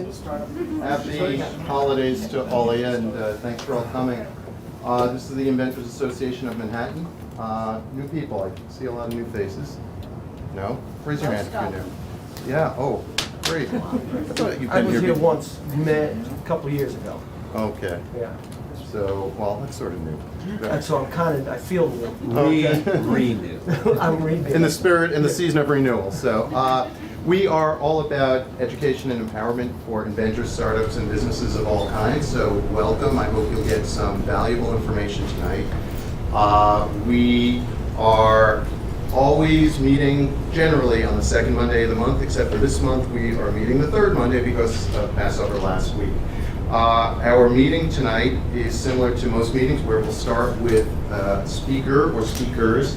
Happy holidays to all of you, and thanks for all coming. This is the Inventors Association of Manhattan. New people, I see a lot of new faces. No? Raise your hand if you're new. Yeah, oh, great. I was here once, a couple of years ago. Okay, Yeah. so, well, that's sort of new. And so I feel new. Renew. I'm renewed. In the spirit, in the season of renewal. So we are all about education and empowerment for inventors, startups, and businesses of all kinds. So welcome. I hope you'll get some valuable information tonight. We are always meeting generally on the second Monday of the month, except for this month we are meeting the third Monday because of Passover last week. Our meeting tonight is similar to most meetings where we'll start with a speaker or speakers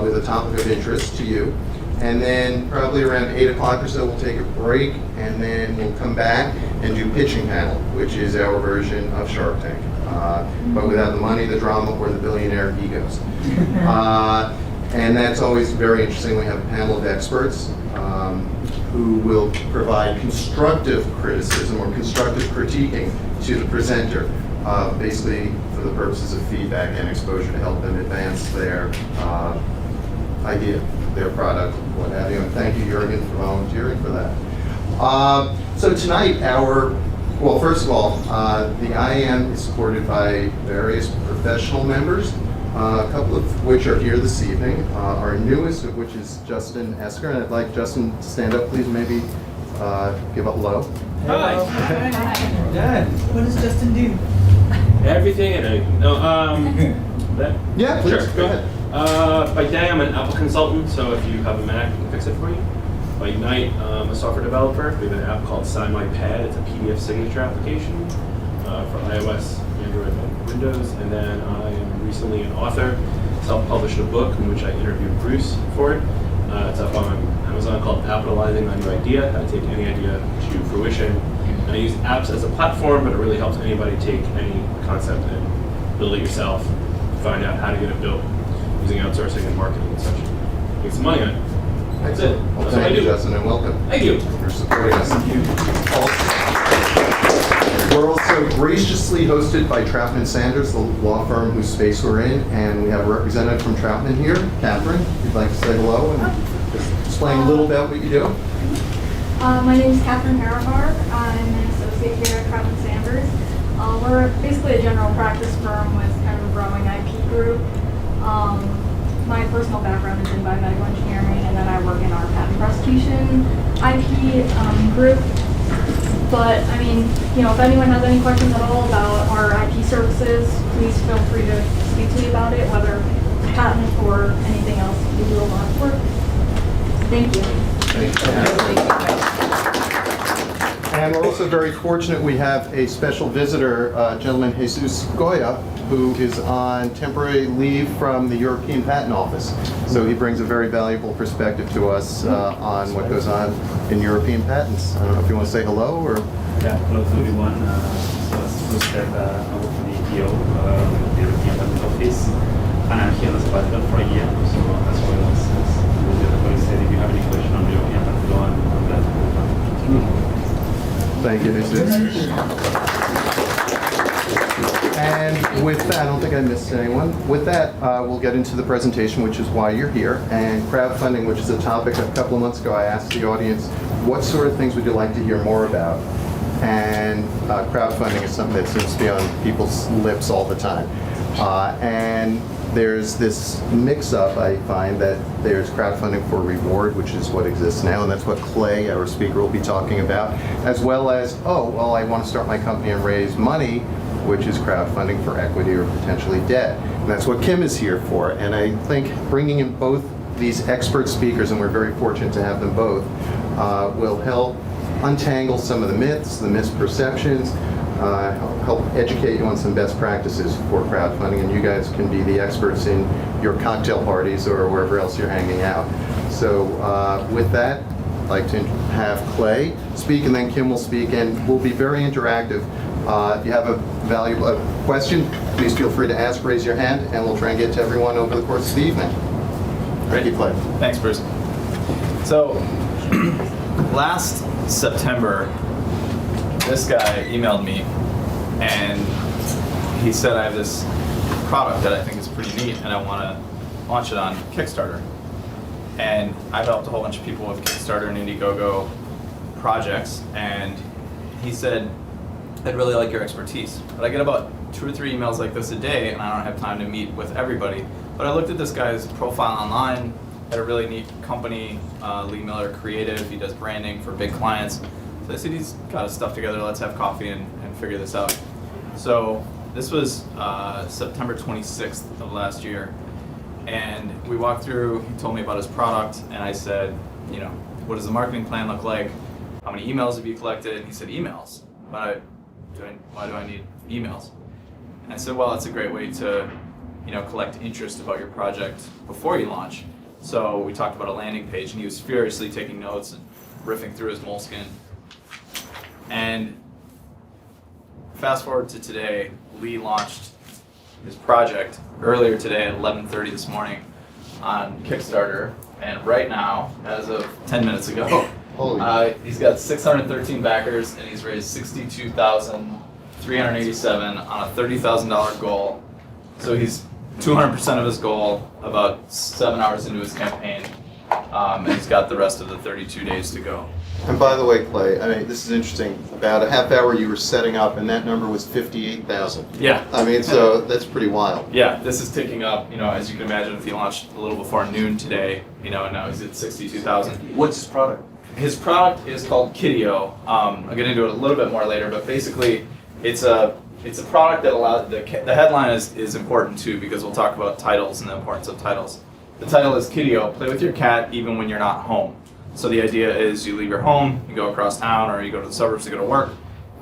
with a topic of interest to you. And then probably around 8 o'clock or so we'll take a break, and then we'll come back and do pitching panel, which is our version of Shark Tank. But without the money, the drama, or the billionaire egos. And that's always very interesting. We have a panel of experts who will provide constructive criticism or constructive critiquing to the presenter, basically for the purposes of feedback and exposure to help them advance their idea, their product, what have you. And thank you, Jürgen, for volunteering for that. So tonight, well, first of all, the IAM is supported by various professional members, a couple of which are here this evening. Our newest of which is Justin Esker, and I'd like Justin to stand up, please, maybe give a hello. Hi. Dad. What does Justin do? Everything and anything. No, that? Yeah, please, Sure, go ahead. By day, I'm an Apple consultant, so if you have a Mac, I can fix it for you. By night, I'm a software developer. We have an app called Sign My Pad. It's a PDF signature application for iOS, Android, and Windows. And then I am recently an author, self-published a book in which I interviewed Bruce for it. It's up on Amazon called Capitalizing on Your Idea, how to take any idea to fruition. And I use apps as a platform, but it really helps anybody take any concept and build it yourself, find out how to get it built using outsourcing and marketing and such. Make some money on it. That's it. Well, That's what I thank you, do. Justin, and welcome. Thank you. For supporting us. We're also graciously hosted by Troutman Sanders, the law firm whose space we're in, and we have a representative from Troutman here, Catherine. If you'd like to say hello and just explain a little about what you do. My name is Catherine Harabar. I'm an associate here at Troutman Sanders. We're basically a general practice firm with kind of a growing IP group. My personal background is in biomedical engineering, and then I work in our patent prosecution IP group. But I mean, if anyone has any questions at all about our IP services, please feel free to speak to me about it, whether patent or anything else. We do a lot of work. Thank you. And we're also very fortunate we have a special visitor, gentleman Jesus Goya, who is on temporary leave from the European Patent Office. So he brings a very valuable perspective to us on what goes on in European patents. I don't know if you want to say hello or... Yeah, hello to everyone. So as Bruce said, I work for the EPO, the European Patent Office, and I'm here as a partner for a year. So as well as the other colleague said, if you have any question on the European patent law, I'm glad to help. Thank you, Jesus. And with that, I don't think I missed anyone. With that, we'll get into the presentation, which is why you're here. And crowdfunding, which is a topic a couple of months ago I asked the audience, what sort of things would you like to hear more about? And crowdfunding is something that seems to be on people's lips all the time. And there's this mix-up, I find, that there's crowdfunding for reward, which is what exists now, and that's what Clay, our speaker, will be talking about, as well as, oh, well, I want to start my company and raise money, which is crowdfunding for equity or potentially debt. And that's what Kim is here for. And I think bringing in both these expert speakers, and we're very fortunate to have them both, will help untangle some of the myths, the misperceptions, help educate you on some best practices for crowdfunding, and you guys can be the experts in your cocktail parties or wherever else you're hanging out. So with that, I'd like to have Clay speak, and then Kim will speak, and we'll be very interactive. If you have a valuable question, please feel free to ask, raise your hand, and we'll try and get to everyone over the course of the evening. Thank you, Clay. Thanks, Bruce. So, last September, this guy emailed me, and he said, I have this product that I think is pretty neat, and I want to launch it on Kickstarter. And I've helped a whole bunch of people with Kickstarter and Indiegogo projects, and he said, I'd really like your expertise. But I get about 2 or 3 emails like this a day, and I don't have time to meet with everybody. But I looked at this guy's profile online, had a really neat company, Lee Miller Creative. He does branding for big clients. So I said, he's got his stuff together, let's have coffee and figure this out. So this was September 26th of last year. And we walked through, he told me about his product, and I said, you know, what does the marketing plan look like? How many emails have you collected? And he said, emails. Why do I need emails? And I said, well, it's a great way to, you know, collect interest about your project before you launch. So we talked about a landing page, and he was furiously taking notes and riffing through his moleskin. And fast forward to today, Lee launched his project earlier today at 11:30 this morning on Kickstarter, and right now, as of 10 minutes ago, he's got 613 backers, and he's raised $62,387 on a $30,000 goal. So he's 200% of his goal about 7 hours into his campaign, and he's got the rest of the 32 days to go. And by the way, Clay, I mean, this is interesting. About a half hour you were setting up, and that number was 58,000. Yeah. I mean, so that's pretty wild. Yeah, this is ticking up, you know, as you can imagine, if he launched a little before noon today, you know, and now he's at 62,000. What's his product? His product is called CrowdBureau. I'll get into it a little bit more later, but basically it's a product that allows, the headline is important too, because we'll talk about titles and the importance of titles. The title is CrowdBureau, play with your cat even when you're not home. So the idea is you leave your home, you go across town, or you go to the suburbs to go to work,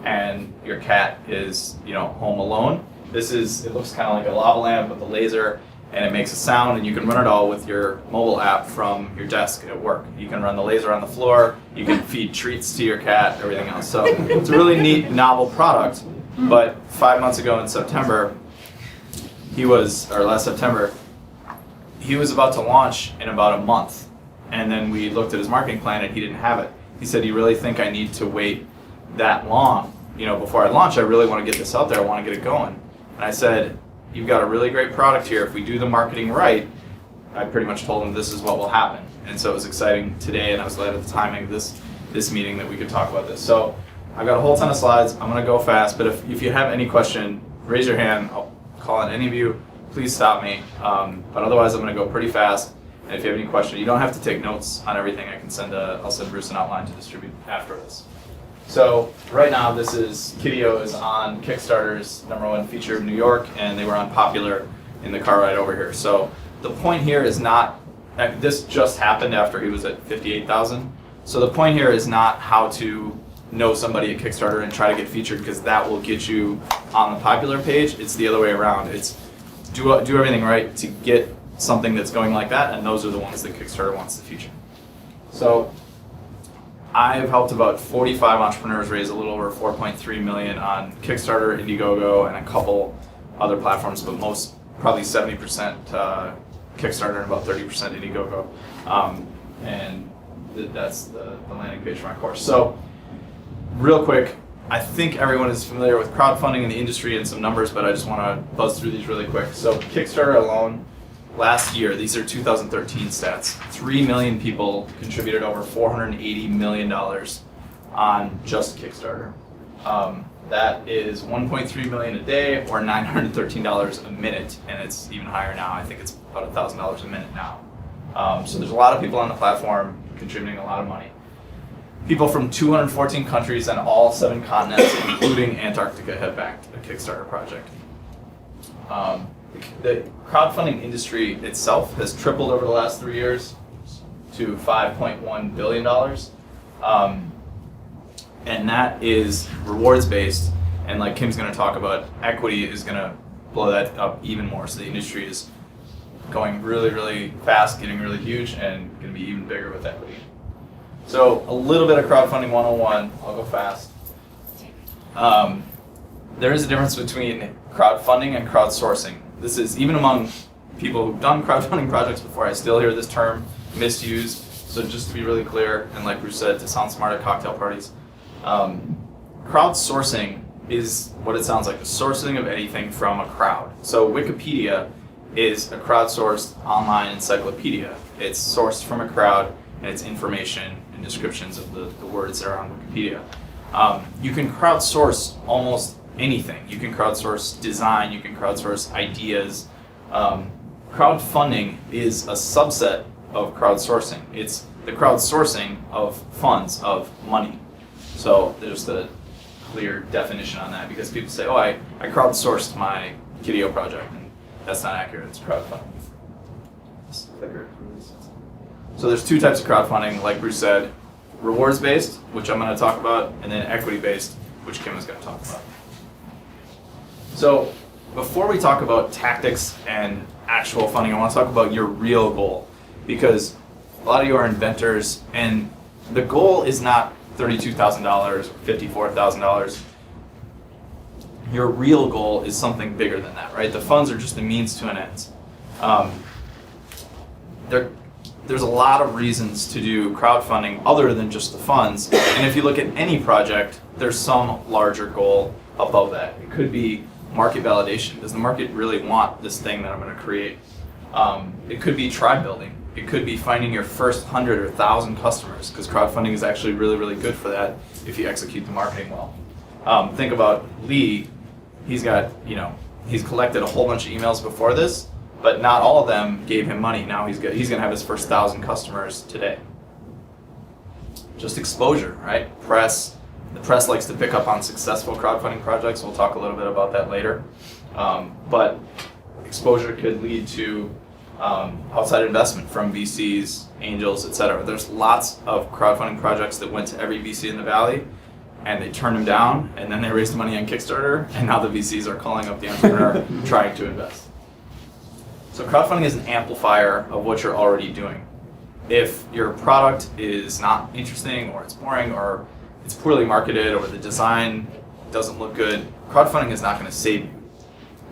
and your cat is, you know, home alone. It looks kind of like a lava lamp with a laser, and it makes a sound, and you can run it all with your mobile app from your desk at work. You can run the laser on the floor, you can feed treats to your cat, everything else. So it's a really neat, novel product, but 5 months ago in September, last September, he was about to launch in about a month. And then we looked at his marketing plan and he didn't have it. He said, you really think I need to wait that long? You know, before I launch, I really want to get this out there, I want to get it going. And I said, you've got a really great product here. If we do the marketing right, I pretty much told him this is what will happen. And so it was exciting today, and I was glad at the timing of this meeting that we could talk about this. So I've got a whole ton of slides. I'm going to go fast, but if you have any question, raise your hand. I'll call on any of you. Please stop me. But otherwise, I'm going to go pretty fast. And if you have any question, you don't have to take notes on everything. I'll send Bruce an outline to distribute after this. So right now, CrowdBureau is on Kickstarter's #1 feature of New York, and they were on Popular in the car ride over here. So the point here is not, this just happened after he was at 58,000. So the point here is not how to know somebody at Kickstarter and try to get featured, because that will get you on the Popular page. It's the other way around. It's do everything right to get something that's going like that, and those are the ones that Kickstarter wants to feature. So I've helped about 45 entrepreneurs raise a little over 4.3 million on Kickstarter, Indiegogo, and a couple other platforms, but probably 70% Kickstarter and about 30% Indiegogo. And that's the landing page for my course. So real quick, I think everyone is familiar with crowdfunding in the industry and some numbers, but I just want to buzz through these really quick. So Kickstarter alone, last year, these are 2013 stats, 3 million people contributed over $480 million on just Kickstarter. That is 1.3 million a day, or $913 a minute, and it's even higher now. I think it's about $1,000 a minute now. So there's a lot of people on the platform contributing a lot of money. People from 214 countries and all 7 continents, including Antarctica, have backed a Kickstarter project. The crowdfunding industry itself has tripled over the last 3 years to $5.1 billion. And that is rewards based, and like Kim's going to talk about, equity is going to blow that up even more. So the industry is going really, really fast, getting really huge, and going to be even bigger with equity. So a little bit of crowdfunding 101, I'll go fast. There is a difference between crowdfunding and crowdsourcing. This is, even among people who've done crowdfunding projects before, I still hear this term misused. So just to be really clear, and like Bruce said, to sound smart at cocktail parties, crowdsourcing is what it sounds like, the sourcing of anything from a crowd. So Wikipedia is a crowdsourced online encyclopedia. It's sourced from a crowd, and it's information and descriptions of the words that are on Wikipedia. You can crowdsource almost anything. You can crowdsource design, you can crowdsource ideas. Crowdfunding is a subset of crowdsourcing. It's the crowdsourcing of funds, of money. So there's the clear definition on that, because people say, oh, I crowdsourced my Kideo project, and that's not accurate, it's crowdfunding. So there's two types of crowdfunding, like Bruce said, rewards-based, which I'm going to talk about, and then equity-based, which Kim is going to talk about. So before we talk about tactics and actual funding, I want to talk about your real goal, because a lot of you are inventors, and the goal is not $32,000 or $54,000. Your real goal is something bigger than that, right? The funds are just a means to an end. There's a lot of reasons to do crowdfunding other than just the funds, and if you look at any project, there's some larger goal above that. It could be market validation. Does the market really want this thing that I'm going to create? It could be tribe building. It could be finding your first 100 or 1,000 customers, because crowdfunding is actually really, really good for that if you execute the marketing well. Think about Lee. He's collected a whole bunch of emails before this, but not all of them gave him money. Now he's going to have his first 1,000 customers today. Just exposure, right? Press. The press likes to pick up on successful crowdfunding projects. We'll talk a little bit about that later. But exposure could lead to outside investment from VCs, angels, etc. There's lots of crowdfunding projects that went to every VC in the Valley, and they turned them down, and then they raised money on Kickstarter, and now the VCs are calling up the entrepreneur trying to invest. So crowdfunding is an amplifier of what you're already doing. If your product is not interesting, or it's boring, or it's poorly marketed, or the design doesn't look good, crowdfunding is not going to save you.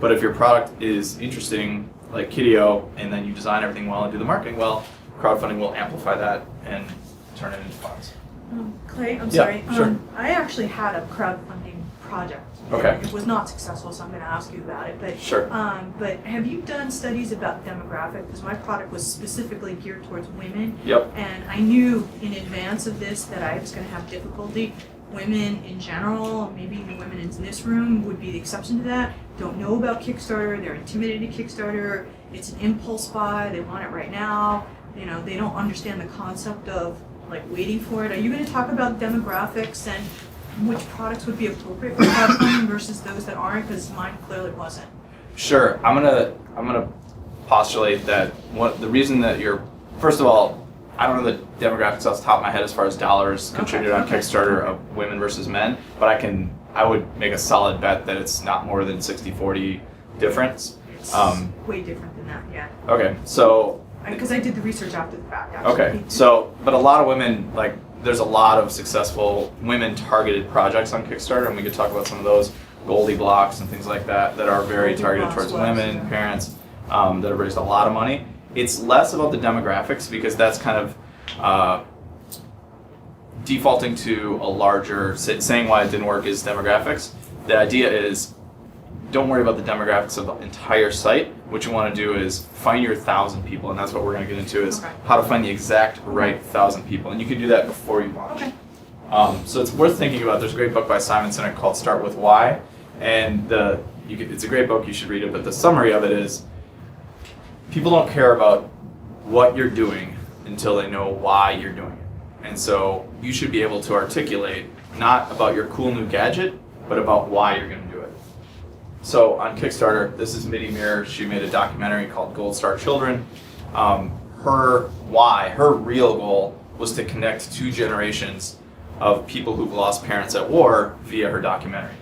But if your product is interesting, like Kideo, and then you design everything well and do the marketing well, crowdfunding will amplify that and turn it into funds. Clay, I'm Yeah, sorry. sure. I actually had a crowdfunding project. Okay. It was not successful, so I'm going to ask you about it. But Sure. But have you done studies about demographic? Because my product was specifically geared towards women. Yep. And I knew in advance of this that I was going to have difficulty. Women in general, maybe even women in this room would be the exception to that, don't know about Kickstarter, they're intimidated to Kickstarter, it's an impulse buy, they want it right now, they don't understand the concept of like waiting for it. Are you going to talk about demographics and which products would be appropriate for crowdfunding versus those that aren't? Because mine clearly wasn't. Sure. I'm gonna postulate that the reason that first of all, I don't know the demographics off the top of my head as far as dollars contributed on Kickstarter of women versus men, but I would make a solid bet that it's not more than 60-40 difference. It's way different than that, yeah. Okay, so. Because I did the research after the fact, actually. Okay, so, but a lot of women, there's a lot of successful women-targeted projects on Kickstarter, and we could talk about some of those, Goldie Blocks and things like that are very targeted towards women, parents, that have raised a lot of money. It's less about the demographics, because that's kind of defaulting to a larger, saying why it didn't work is demographics. The idea is, don't worry about the demographics of the entire site. What you want to do is find your 1,000 people, and that's what we're going to get into, is how to find the exact right 1,000 people. And you can do that before you launch. Okay. So it's worth thinking about. There's a great book by Simon Sinek called Start With Why, and it's a great book, you should read it, but the summary of it is, people don't care about what you're doing until they know why you're doing it. And so you should be able to articulate not about your cool new gadget, but about why you're going to do it. So on Kickstarter, this is Mitty Mirror. She made a documentary called Gold Star Children. Her real goal was to connect 2 generations of people who've lost parents at war via her documentary.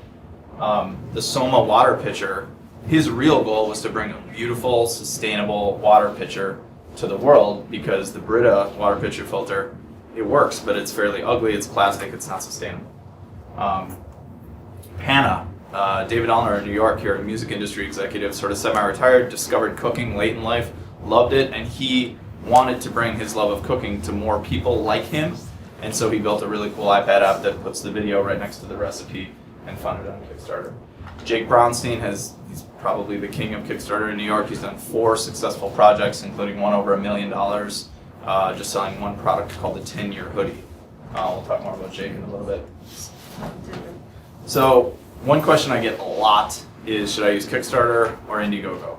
The Soma water pitcher, his real goal was to bring a beautiful, sustainable water pitcher to the world, because the Brita water pitcher filter, it works, but it's fairly ugly, it's plastic, it's not sustainable. Hannah, David Allner in New York here, a music industry executive, sort of semi-retired, discovered cooking late in life, loved it, and he wanted to bring his love of cooking to more people like him, And so he built a really cool iPad app that puts the video right next to the recipe and funded on Kickstarter. Jake Brownstein he's probably the king of Kickstarter in New York. He's done 4 successful projects, including one over $1 million, just selling one product called the 10-year hoodie. We'll talk more about Jake in a little bit. So one question I get a lot is, should I use Kickstarter or Indiegogo?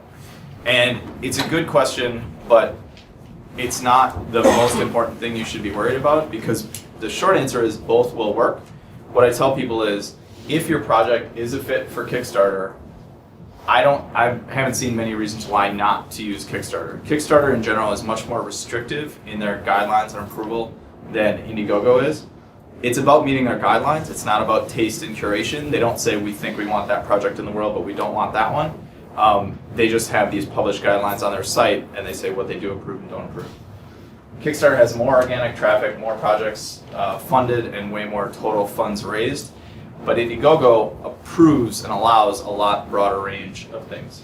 And it's a good question, but it's not the most important thing you should be worried about, because the short answer is both will work. What I tell people is, if your project is a fit for Kickstarter, I haven't seen many reasons why not to use Kickstarter. Kickstarter in general is much more restrictive in their guidelines and approval than Indiegogo is. It's about meeting their guidelines. It's not about taste and curation. They don't say we think we want that project in the world, but we don't want that one. They just have these published guidelines on their site, and they say what they do approve and don't approve. Kickstarter has more organic traffic, more projects funded, and way more total funds raised. But Indiegogo approves and allows a lot broader range of things.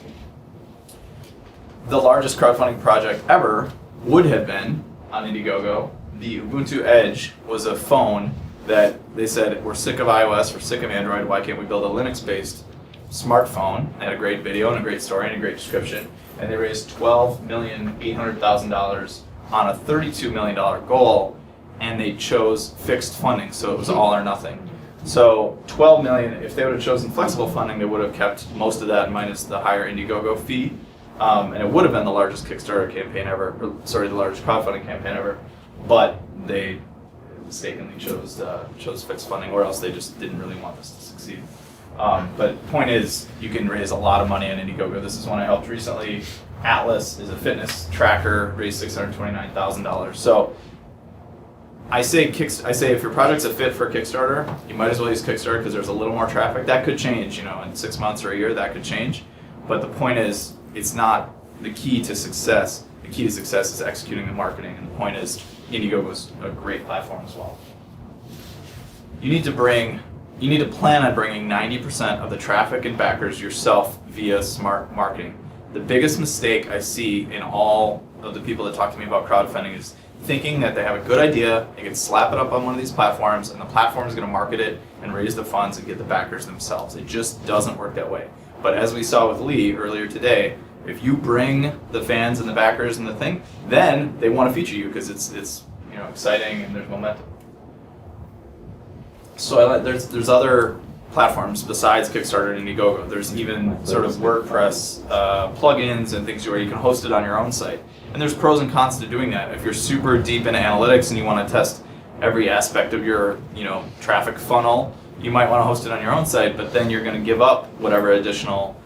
The largest crowdfunding project ever would have been on Indiegogo. The Ubuntu Edge was a phone that they said, we're sick of iOS, we're sick of Android, why can't we build a Linux-based smartphone? They had a great video and a great story and a great description. And they raised $12,800,000 on a $32 million goal, and they chose fixed funding, so it was all or nothing. So $12 million, if they would have chosen flexible funding, they would have kept most of that minus the higher Indiegogo fee. And it would have been the largest Kickstarter campaign ever, the largest crowdfunding campaign ever, but they mistakenly chose fixed funding, or else they just didn't really want this to succeed. But the point is, you can raise a lot of money on Indiegogo. This is one I helped recently. Atlas is a fitness tracker, raised $629,000. So I say if your project's a fit for Kickstarter, you might as well use Kickstarter because there's a little more traffic. That could change, in 6 months or a year, that could change. But the point is, it's not the key to success. The key to success is executing the marketing, and the point is, Indiegogo is a great platform as well. You need to plan on bringing 90% of the traffic and backers yourself via smart marketing. The biggest mistake I see in all of the people that talk to me about crowdfunding is thinking that they have a good idea, they can slap it up on one of these platforms, and the platform is going to market it and raise the funds and get the backers themselves. It just doesn't work that way. But as we saw with Lee earlier today, if you bring the fans and the backers and the thing, then they want to feature you because it's exciting and there's momentum. So there's other platforms besides Kickstarter and Indiegogo. There's even sort of WordPress plugins and things where you can host it on your own site. And there's pros and cons to doing that. If you're super deep into analytics and you want to test every aspect of your traffic funnel, you might want to host it on your own site, but then you're going to give up whatever additional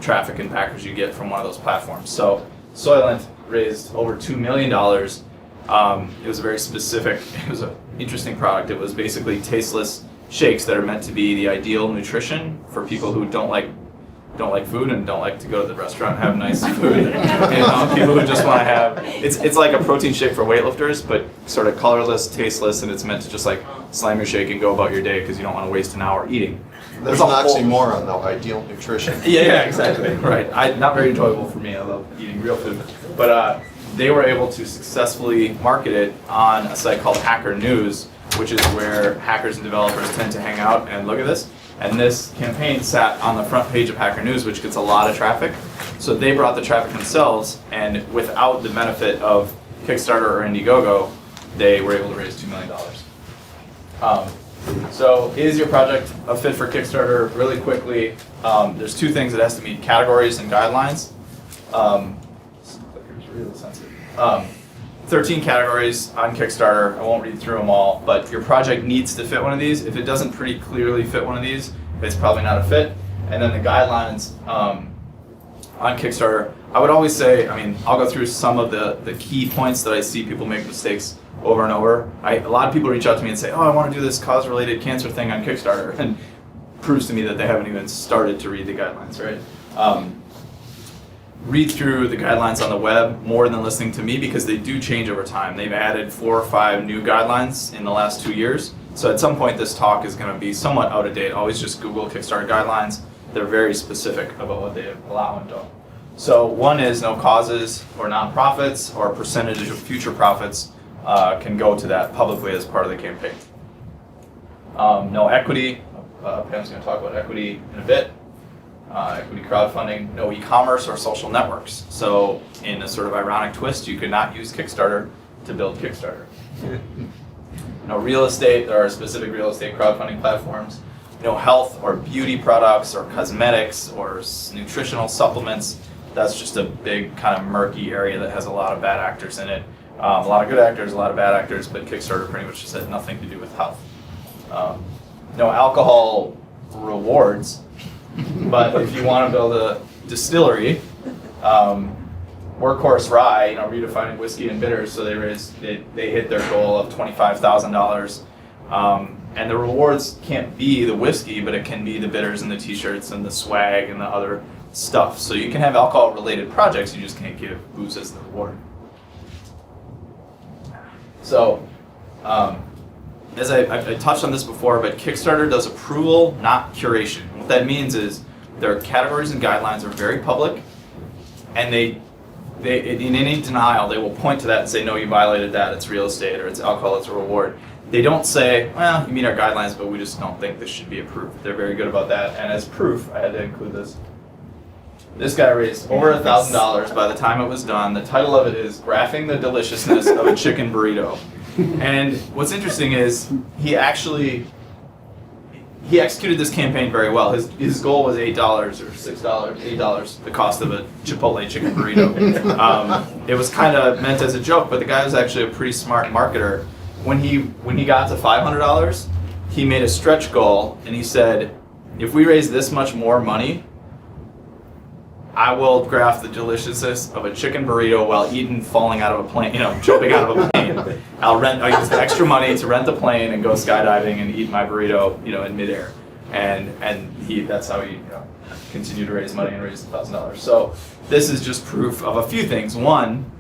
traffic and backers you get from one of those platforms. So Soylent raised over $2 million. It was a very specific, it was an interesting product. It was basically tasteless shakes that are meant to be the ideal nutrition for people who don't like food and don't like to go to the restaurant and have nice food. People who just want to have, it's like a protein shake for weightlifters, but sort of colorless, tasteless, and it's meant to just like slam your shake and go about your day because you don't want to waste an hour eating. There's an oxymoron though, ideal nutrition. Yeah, exactly. Right. Not very enjoyable for me. I love eating real food. But they were able to successfully market it on a site called Hacker News, which is where hackers and developers tend to hang out. And look at this. And this campaign sat on the front page of Hacker News, which gets a lot of traffic. So they brought the traffic themselves, and without the benefit of Kickstarter or Indiegogo, they were able to raise $2 million. So is your project a fit for Kickstarter? Really quickly, there's 2 things it has to meet: categories and guidelines. This clicker's really sensitive. 13 categories on Kickstarter. I won't read through them all, but your project needs to fit one of these. If it doesn't pretty clearly fit one of these, it's probably not a fit. And then the guidelines on Kickstarter, I would always say, I'll go through some of the key points that I see people make mistakes over and over. A lot of people reach out to me and say, I want to do this cause-related cancer thing on Kickstarter, and proves to me that they haven't even started to read the guidelines, right? Read through the guidelines on the web more than listening to me, because they do change over time. They've added 4 or 5 new guidelines in the last 2 years. So at some point this talk is going to be somewhat out of date. Always just Google Kickstarter guidelines. They're very specific about what they allow and don't. So one is no causes or nonprofits or percentage of future profits can go to that publicly as part of the campaign. No equity. Pam's going to talk about equity in a bit. Equity crowdfunding, no e-commerce or social networks. So in a sort of ironic twist, you could not use Kickstarter to build Kickstarter. No real estate, there are specific real estate crowdfunding platforms. No health or beauty products or cosmetics or nutritional supplements. That's just a big kind of murky area that has a lot of bad actors in it. A lot of good actors, a lot of bad actors, but Kickstarter pretty much just had nothing to do with health. No alcohol rewards, but if you want to build a distillery, Workhorse Rye, redefining whiskey and bitters, so they hit their goal of $25,000. And the rewards can't be the whiskey, but it can be the bitters and the t-shirts and the swag and the other stuff. So you can have alcohol-related projects, you just can't give booze as the reward. So, as I touched on this before, but Kickstarter does approval, not curation. What that means is their categories and guidelines are very public, and they in any denial, they will point to that and say, no, you violated that, it's real estate, or it's alcohol, it's a reward. They don't say, well, you meet our guidelines, but we just don't think this should be approved. They're very good about that, and as proof, I had to include this. This guy raised over $1,000 by the time it was done. The title of it is Graphing the Deliciousness of a Chicken Burrito. And what's interesting is he executed this campaign very well. His goal was $8 or $6, $8, the cost of a Chipotle chicken burrito. It was kind of meant as a joke, but the guy was actually a pretty smart marketer. When he got to $500, he made a stretch goal, and he said, if we raise this much more money, I will graph the deliciousness of a chicken burrito while falling out of a plane, jumping out of a plane. I'll use the extra money to rent the plane and go skydiving and eat my burrito, in midair. And that's how he continued to raise money and raise $1,000. So this is just proof of a few things. One,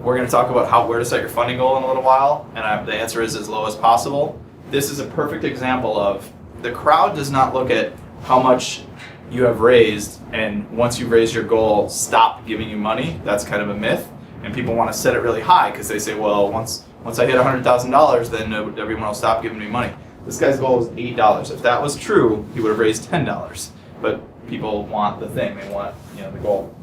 we're going to talk about where to set your funding goal in a little while, and the answer is as low as possible. This is a perfect example of the crowd does not look at how much you have raised, and once you've raised your goal, stop giving you money. That's kind of a myth, and people want to set it really high because they say, well, once I hit $100,000, then everyone will stop giving me money. This guy's goal was $8. If that was true, he would have raised $10. But people want the thing; they want the goal.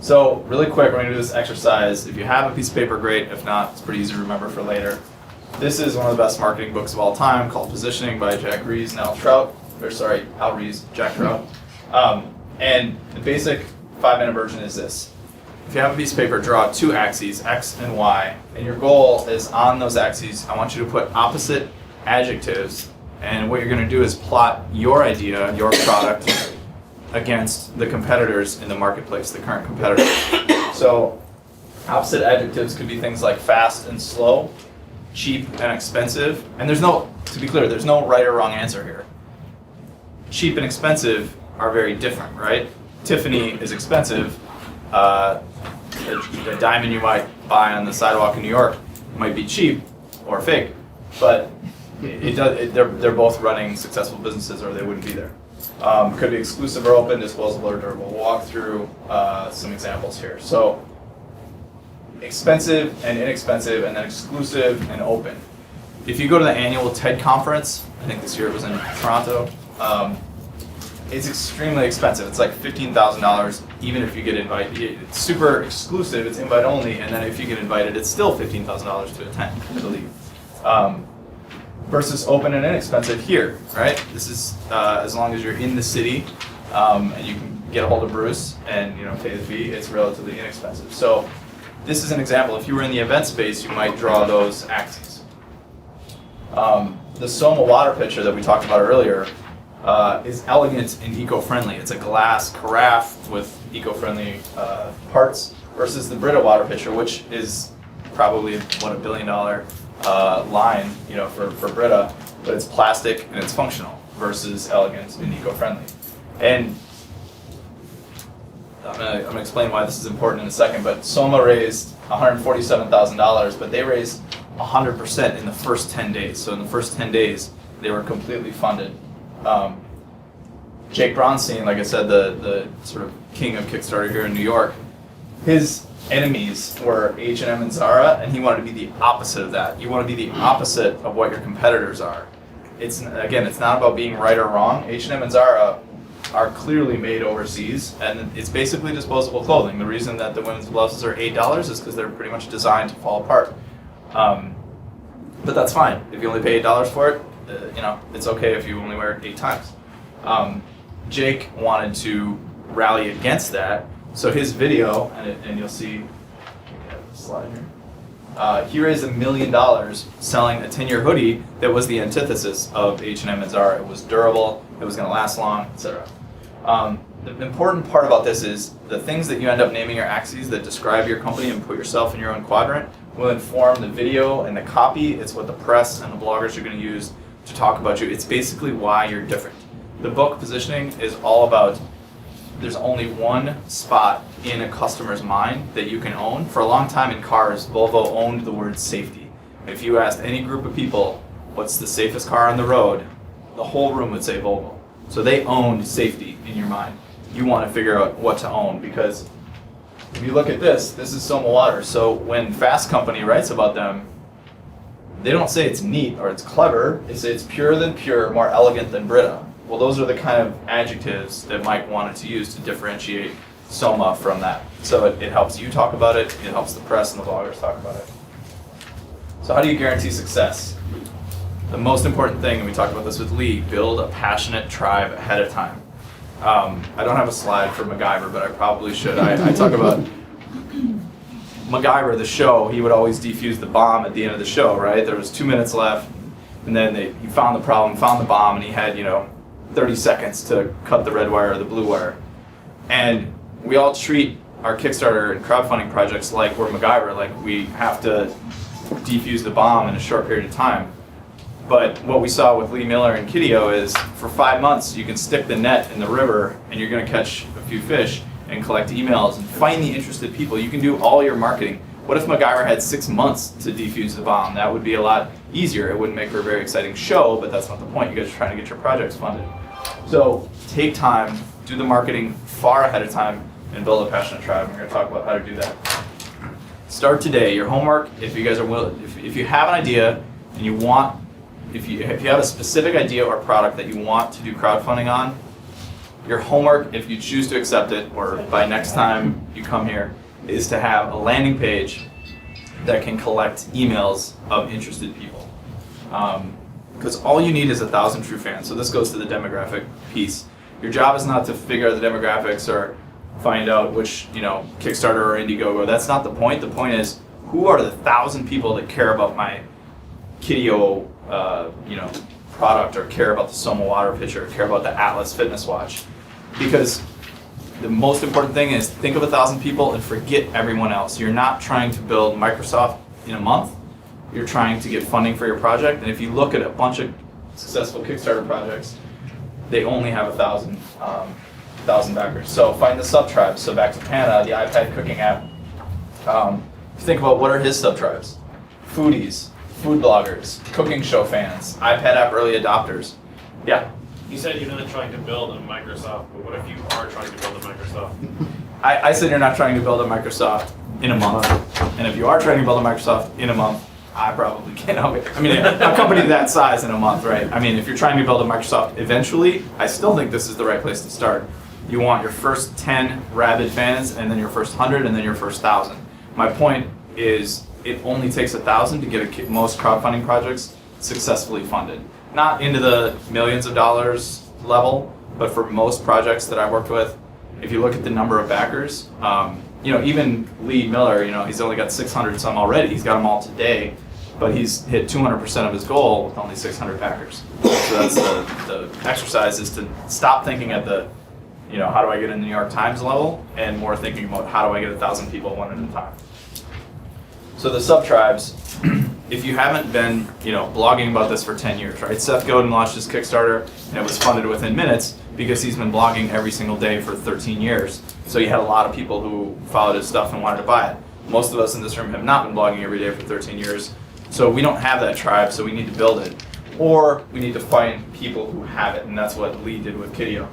So really quick, we're going to do this exercise. If you have a piece of paper, great. If not, it's pretty easy to remember for later. This is one of the best marketing books of all time, called Positioning by Jack Rees and Al Rees, Jack Trout. And the basic 5-minute version is this. If you have a piece of paper, draw two axes, X and Y, and your goal is on those axes, I want you to put opposite adjectives, and what you're going to do is plot your idea, your product, against the competitors in the marketplace, the current competitors. So opposite adjectives could be things like fast and slow, cheap and expensive, and to be clear, there's no right or wrong answer here. Cheap and expensive are very different, right? Tiffany is expensive. The diamond you might buy on the sidewalk in New York might be cheap or fake, but they're both running successful businesses, or they wouldn't be there. Could be exclusive or open, disposable or durable. We'll walk through some examples here. So expensive and inexpensive, and then exclusive and open. If you go to the annual TED conference, I think this year it was in Toronto, it's extremely expensive. It's like $15,000 even if you get invited. It's super exclusive, it's invite only, and then if you get invited, it's still $15,000 to attend, I believe. Versus open and inexpensive here, right? This is as long as you're in the city and you can get a hold of Bruce and pay the fee, it's relatively inexpensive. So this is an example. If you were in the event space, you might draw those axes. The Soma water pitcher that we talked about earlier is elegant and eco-friendly. It's a glass carafe with eco-friendly parts versus the Brita water pitcher, which is probably $1 billion line, for Brita, but it's plastic and it's functional versus elegant and eco-friendly. And I'm gonna explain why this is important in a second, but Soma raised $147,000, but they raised 100% in the first 10 days. So in the first 10 days, they were completely funded. Jake Bronstein, like I said, the sort of king of Kickstarter here in New York, his enemies were H&M and Zara, and he wanted to be the opposite of that. You want to be the opposite of what your competitors are. It's not about being right or wrong. H&M and Zara are clearly made overseas, and it's basically disposable clothing. The reason that the women's blouses are $8 is because they're pretty much designed to fall apart. But that's fine. If you only pay $8 for it, it's okay if you only wear it 8 times. Jake wanted to rally against that, so his video, and you'll see, I have the slide here. He raised $1 million selling a 10-year hoodie that was the antithesis of H&M and Zara. It was durable, it was going to last long, etc. The important part about this is the things that you end up naming your axes that describe your company and put yourself in your own quadrant will inform the video and the copy. It's what the press and the bloggers are going to use to talk about you. It's basically why you're different. The book Positioning is all about there's only one spot in a customer's mind that you can own. For a long time in cars, Volvo owned the word safety. If you asked any group of people, what's the safest car on the road, the whole room would say Volvo. So they owned safety in your mind. You want to figure out what to own, because if you look at this is Soma Water. So when Fast Company writes about them, they don't say it's neat or it's clever, they say it's purer than pure, more elegant than Brita. Well, those are the kind of adjectives that Mike wanted to use to differentiate Soma from that. So it helps you talk about it, it helps the press and the bloggers talk about it. So how do you guarantee success? The most important thing, and we talked about this with Lee, build a passionate tribe ahead of time. I don't have a slide for MacGyver, but I probably should. I talk about MacGyver, the show. He would always defuse the bomb at the end of the show, right? There was 2 minutes left, and then he found the problem, found the bomb, and he had 30 seconds to cut the red wire or the blue wire. And we all treat our Kickstarter and crowdfunding projects like we're MacGyver, like we have to defuse the bomb in a short period of time. But what we saw with Lee Miller and Kitio is for 5 months you can stick the net in the river and you're going to catch a few fish and collect emails and find the interested people. You can do all your marketing. What if MacGyver had 6 months to defuse the bomb? That would be a lot easier. It wouldn't make for a very exciting show, but that's not the point. You guys are trying to get your projects funded. So take time, do the marketing far ahead of time, and build a passionate tribe. We're going to talk about how to do that. Start today. Your homework, if you guys are willing, if you have an idea and you want, if you have a specific idea or product that you want to do crowdfunding on, your homework, if you choose to accept it, or by next time you come here, is to have a landing page that can collect emails of interested people. Because all you need is 1,000 true fans. So this goes to the demographic piece. Your job is not to figure out the demographics or find out which, Kickstarter or Indiegogo. That's not the point. The point is, who are the 1,000 people that care about my Kitio, product, or care about the Soma Water pitcher, or care about the Atlas fitness watch? Because the most important thing is think of 1,000 people and forget everyone else. You're not trying to build Microsoft in a month. You're trying to get funding for your project. And if you look at a bunch of successful Kickstarter projects, they only have 1,000 backers. So find the sub-tribes. So back to Pana, the iPad cooking app. Think about what are his sub-tribes. Foodies, food bloggers, cooking show fans, iPad app early adopters. Yeah? You said you're not trying to build a Microsoft, but what if you are trying to build a Microsoft? I said you're not trying to build a Microsoft in a month. And if you are trying to build a Microsoft in a month, I probably can't help it. I mean, a company that size in a month, right? I mean, if you're trying to build a Microsoft eventually, I still think this is the right place to start. You want your first 10 rabid fans, and then your first 100, and then your first 1,000. My point is, it only takes 1,000 to get most crowdfunding projects successfully funded. Not into the millions of dollars level, but for most projects that I've worked with, if you look at the number of backers, even Lee Miller, he's only got 600 some already. He's got them all today, but he's hit 200% of his goal with only 600 backers. So that's the exercise, is to stop thinking at the, how do I get in the New York Times level, and more thinking about how do I get 1,000 people one at a time. So the sub-tribes, if you haven't been, blogging about this for 10 years, right? Seth Godin launched his Kickstarter, and it was funded within minutes because he's been blogging every single day for 13 years. So he had a lot of people who followed his stuff and wanted to buy it. Most of us in this room have not been blogging every day for 13 years, so we don't have that tribe, so we need to build it. Or we need to find people who have it, and that's what Lee did with Kitio.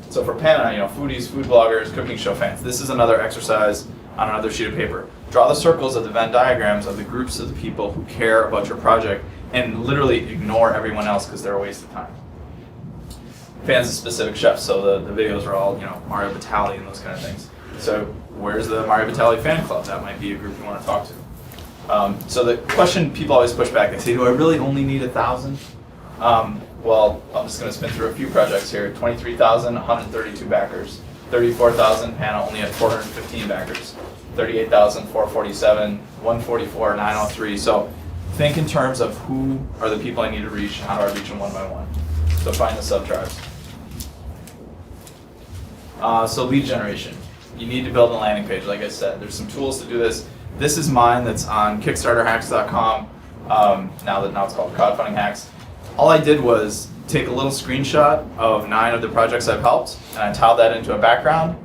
So for Pana, foodies, food bloggers, cooking show fans, this is another exercise on another sheet of paper. Draw the circles of the Venn diagrams of the groups of the people who care about your project, and literally ignore everyone else because they're a waste of time. Fans of specific chefs, so the videos are all, Mario Batali and those kind of things. So where's the Mario Batali fan club? That might be a group you want to talk to. So the question people always push back, they say, do I really only need 1,000? Well, I'm just going to spin through a few projects here. 23,000, 132 backers. 34,000, Hannah only had 415 backers. 38,000, 447, 144, 903. So think in terms of who are the people I need to reach, how do I reach them one by one. So find the sub-tribes. So lead generation. You need to build a landing page, like I said. There's some tools to do this. This is mine that's on kickstarterhacks.com. Now it's called Crowdfunding Hacks. All I did was take a little screenshot of 9 of the projects I've helped, and I tiled that into a background.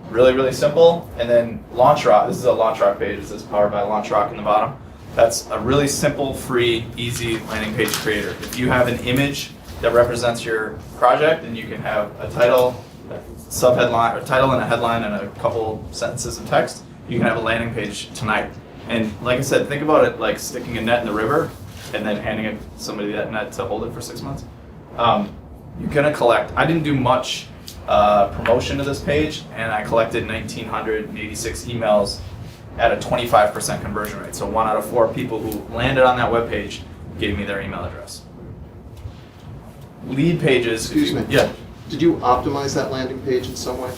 Really, really simple. And then LaunchRock. This is a LaunchRock page. This is powered by LaunchRock in the bottom. That's a really simple, free, easy landing page creator. If you have an image that represents your project, and you can have a title, subheadline, or title and a headline and a couple sentences of text, you can have a landing page tonight. And like I said, think about it like sticking a net in the river and then handing it to somebody that net to hold it for 6 months. You're gonna collect. I didn't do much promotion to this page, and I collected 1,986 emails at a 25% conversion rate. So 1 out of 4 people who landed on that web page gave me their email address. Lead pages. Excuse me. Yeah. Did you optimize that landing page in some way?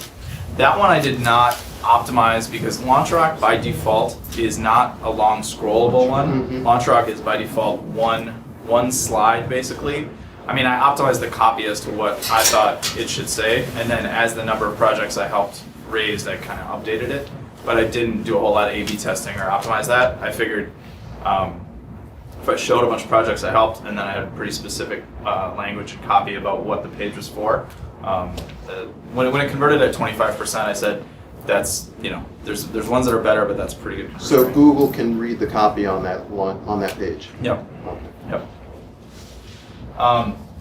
That one I did not optimize because LaunchRock by default is not a long scrollable one. Mm-hmm. LaunchRock is by default one slide basically. I mean, I optimized the copy as to what I thought it should say, and then as the number of projects I helped raised, I kind of updated it. But I didn't do a whole lot of A/B testing or optimize that. I figured if I showed a bunch of projects I helped, and then I had a pretty specific language and copy about what the page was for. When it converted at 25%, I said that's there's ones that are better, but that's pretty good. So Google can read the copy on that page. Yep. Okay. Yep.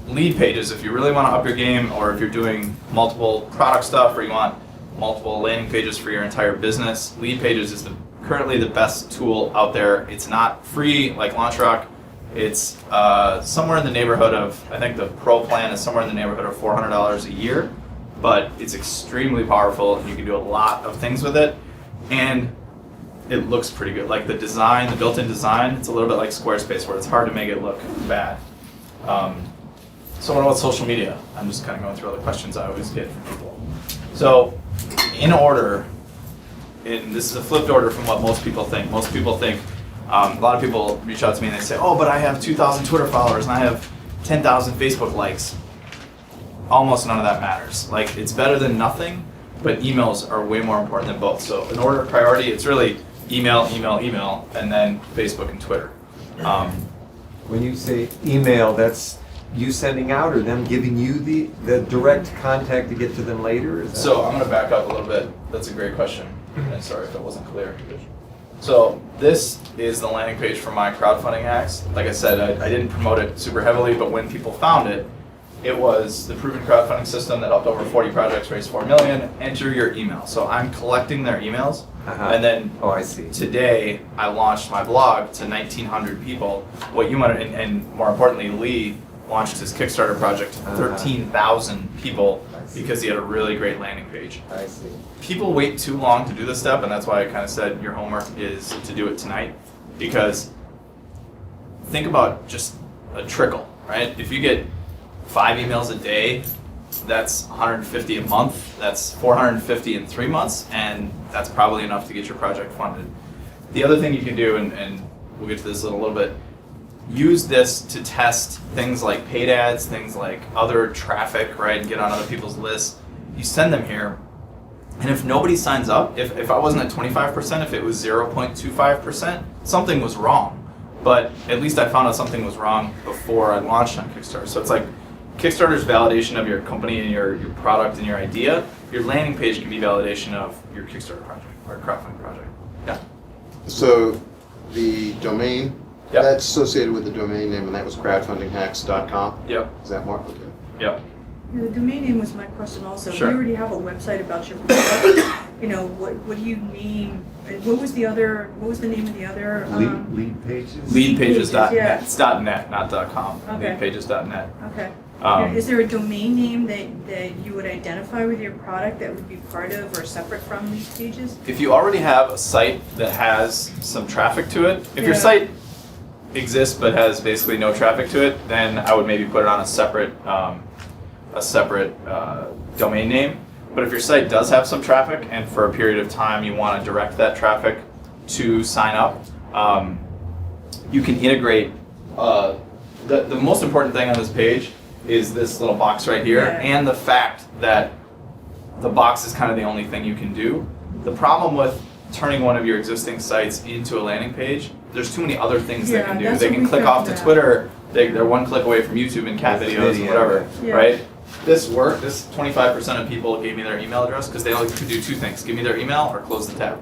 Lead pages, if you really want to up your game, or if you're doing multiple product stuff, or you want multiple landing pages for your entire business, lead pages is currently the best tool out there. It's not free like LaunchRock. It's somewhere in the neighborhood of, I think the pro plan is somewhere in the neighborhood of $400 a year, but it's extremely powerful, and you can do a lot of things with it, and it looks pretty good. Like the design, the built-in design, it's a little bit like Squarespace, where it's hard to make it look bad. So what about social media? I'm just kind of going through all the questions I always get from people. So in order, and this is a flipped order from what most people think. Most people think, a lot of people reach out to me and they say, oh, but I have 2,000 Twitter followers and I have 10,000 Facebook likes. Almost none of that matters. Like, it's better than nothing, but emails are way more important than both. So in order of priority, it's really email, email, email, and then Facebook and Twitter. When you say email, that's you sending out or them giving you the direct contact to get to them later? Is that So I'm going to back up a little bit. That's a great question. And sorry if it wasn't clear. So this is the landing page for my crowdfunding hacks. Like I said, I didn't promote it super heavily, but when people found it, it was the proven crowdfunding system that helped over 40 projects raise $4 million. Enter your email. So I'm collecting their emails. And then I see. Today, I launched my blog to 1,900 people. What you want, and more importantly, Lee launched his Kickstarter project to 13,000 people because he had a really great landing page. I see. People wait too long to do this step, and that's why I kind of said your homework is to do it tonight. Because think about just a trickle, right? If you get 5 emails a day, that's 150 a month, that's 450 in 3 months, and that's probably enough to get your project funded. The other thing you can do, and we'll get to this in a little bit, use this to test things like paid ads, things like other traffic, right, and get on other people's lists. You send them here, and if nobody signs up, if I wasn't at 25%, if it was 0.25%, something was wrong. But at least I found out something was wrong before I launched on Kickstarter. So it's like Kickstarter's validation of your company and your product and your idea. Your landing page can be validation of your Kickstarter project or crowdfunding project. Yeah. So the domain, Yep. that's associated with the domain name, and that was crowdfundinghacks.com? Yep. Is that more? Okay. Yep. The domain name was my question also. Sure. We already have a website about your product. you know, what do you name? What was the name of the other? Lead pages? Leadpages.net. yeah. It's .net, not .com. Okay. Leadpages.net. Okay. Um, Is there a domain name that you would identify with your product that would be part of or separate from these pages? If you already have a site that has some traffic to it, if your Yeah. site exists but has basically no traffic to it, then I would maybe put it on a separate domain name. But if your site does have some traffic and for a period of time you want to direct that traffic to sign up, you can integrate. The most important thing on this page is this little box right here, Yeah. and the fact that the box is kind of the only thing you can do. The problem with turning one of your existing sites into a landing page, there's too many other things they Yeah, can do. that's They what can we click found off to out. Twitter, they're one click away from YouTube and cat videos and Video. whatever, Yeah. right? This worked, this 25% of people gave me their email address because they only could do two things, give me their email or close the tab.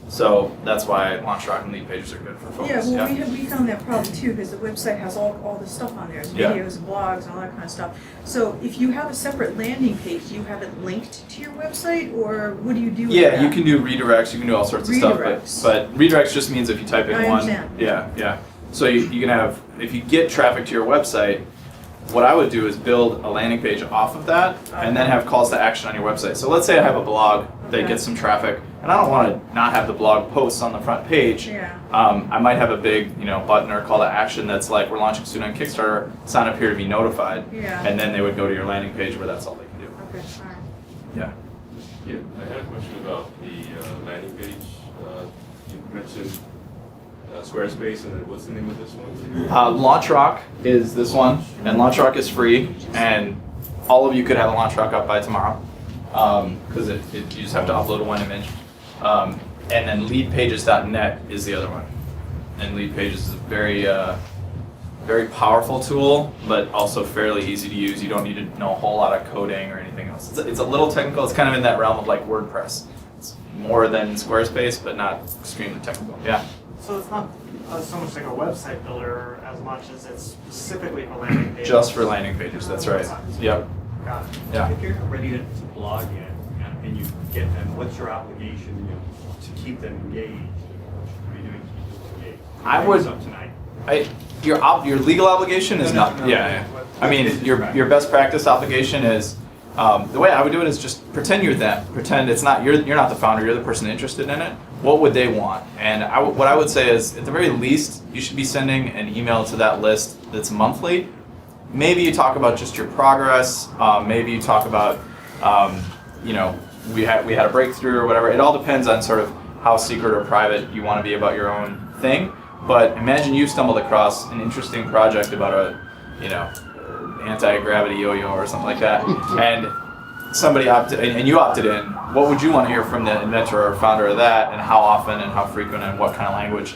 So that's why LaunchRock and lead pages are good for folks. Yeah, well, we found that problem too, because the website has all this stuff on there, Yeah. videos, blogs, and all that kind of stuff. So if you have a separate landing page, do you have it linked to your website, or what do you do with that? Yeah, you can do redirects, you can do all sorts of stuff, Redirects. but redirects just means if you type in I one. understand. Yeah. So you can have, if you get traffic to your website, what I would do is build a landing page off of that and then have calls to action on your website. So let's say I have a blog that Okay. gets some traffic and I don't want to not have the blog posts on the front page. Yeah. I might have a big, button or call to action that's like, we're launching soon on Kickstarter, sign up here to be notified. Yeah. And then they would go to your landing page where that's all they can do. Okay, all right. Yeah. Yeah, I had a question about the landing page. You mentioned Squarespace, and then what's the name of this one? LaunchRock is this one, and LaunchRock is free, and all of you could have a LaunchRock up by tomorrow, because you just have to upload one image. And then leadpages.net is the other one, and Leadpages is a very powerful tool, but also fairly easy to use. You don't need to know a whole lot of coding or anything else. It's a little technical. It's kind of in that realm of like WordPress. It's more than Squarespace, but not extremely technical. Yeah. So it's not so much like a website builder as much as it's specifically for landing pages. Just for landing pages. That's right. Yep. Got it. Yeah. If you're not ready to blog yet, and you get them, what's your obligation to keep them engaged? What are you doing to keep them engaged? I would- Up tonight. Your legal obligation is not. Yeah. I mean, your best practice obligation is. The way I would do it is just pretend you're them. Pretend it's not you're not the founder. You're the person interested in it. What would they want? And what I would say is, at the very least, you should be sending an email to that list that's monthly. Maybe you talk about just your progress. Maybe you talk about, we had a breakthrough or whatever. It all depends on sort of how secret or private you want to be about your own thing. But imagine you stumbled across an interesting project about a, anti-gravity yo-yo or something like that, and somebody opted, and you opted in. What would you want to hear from the inventor or founder of that, and how often, and how frequent, and what kind of language?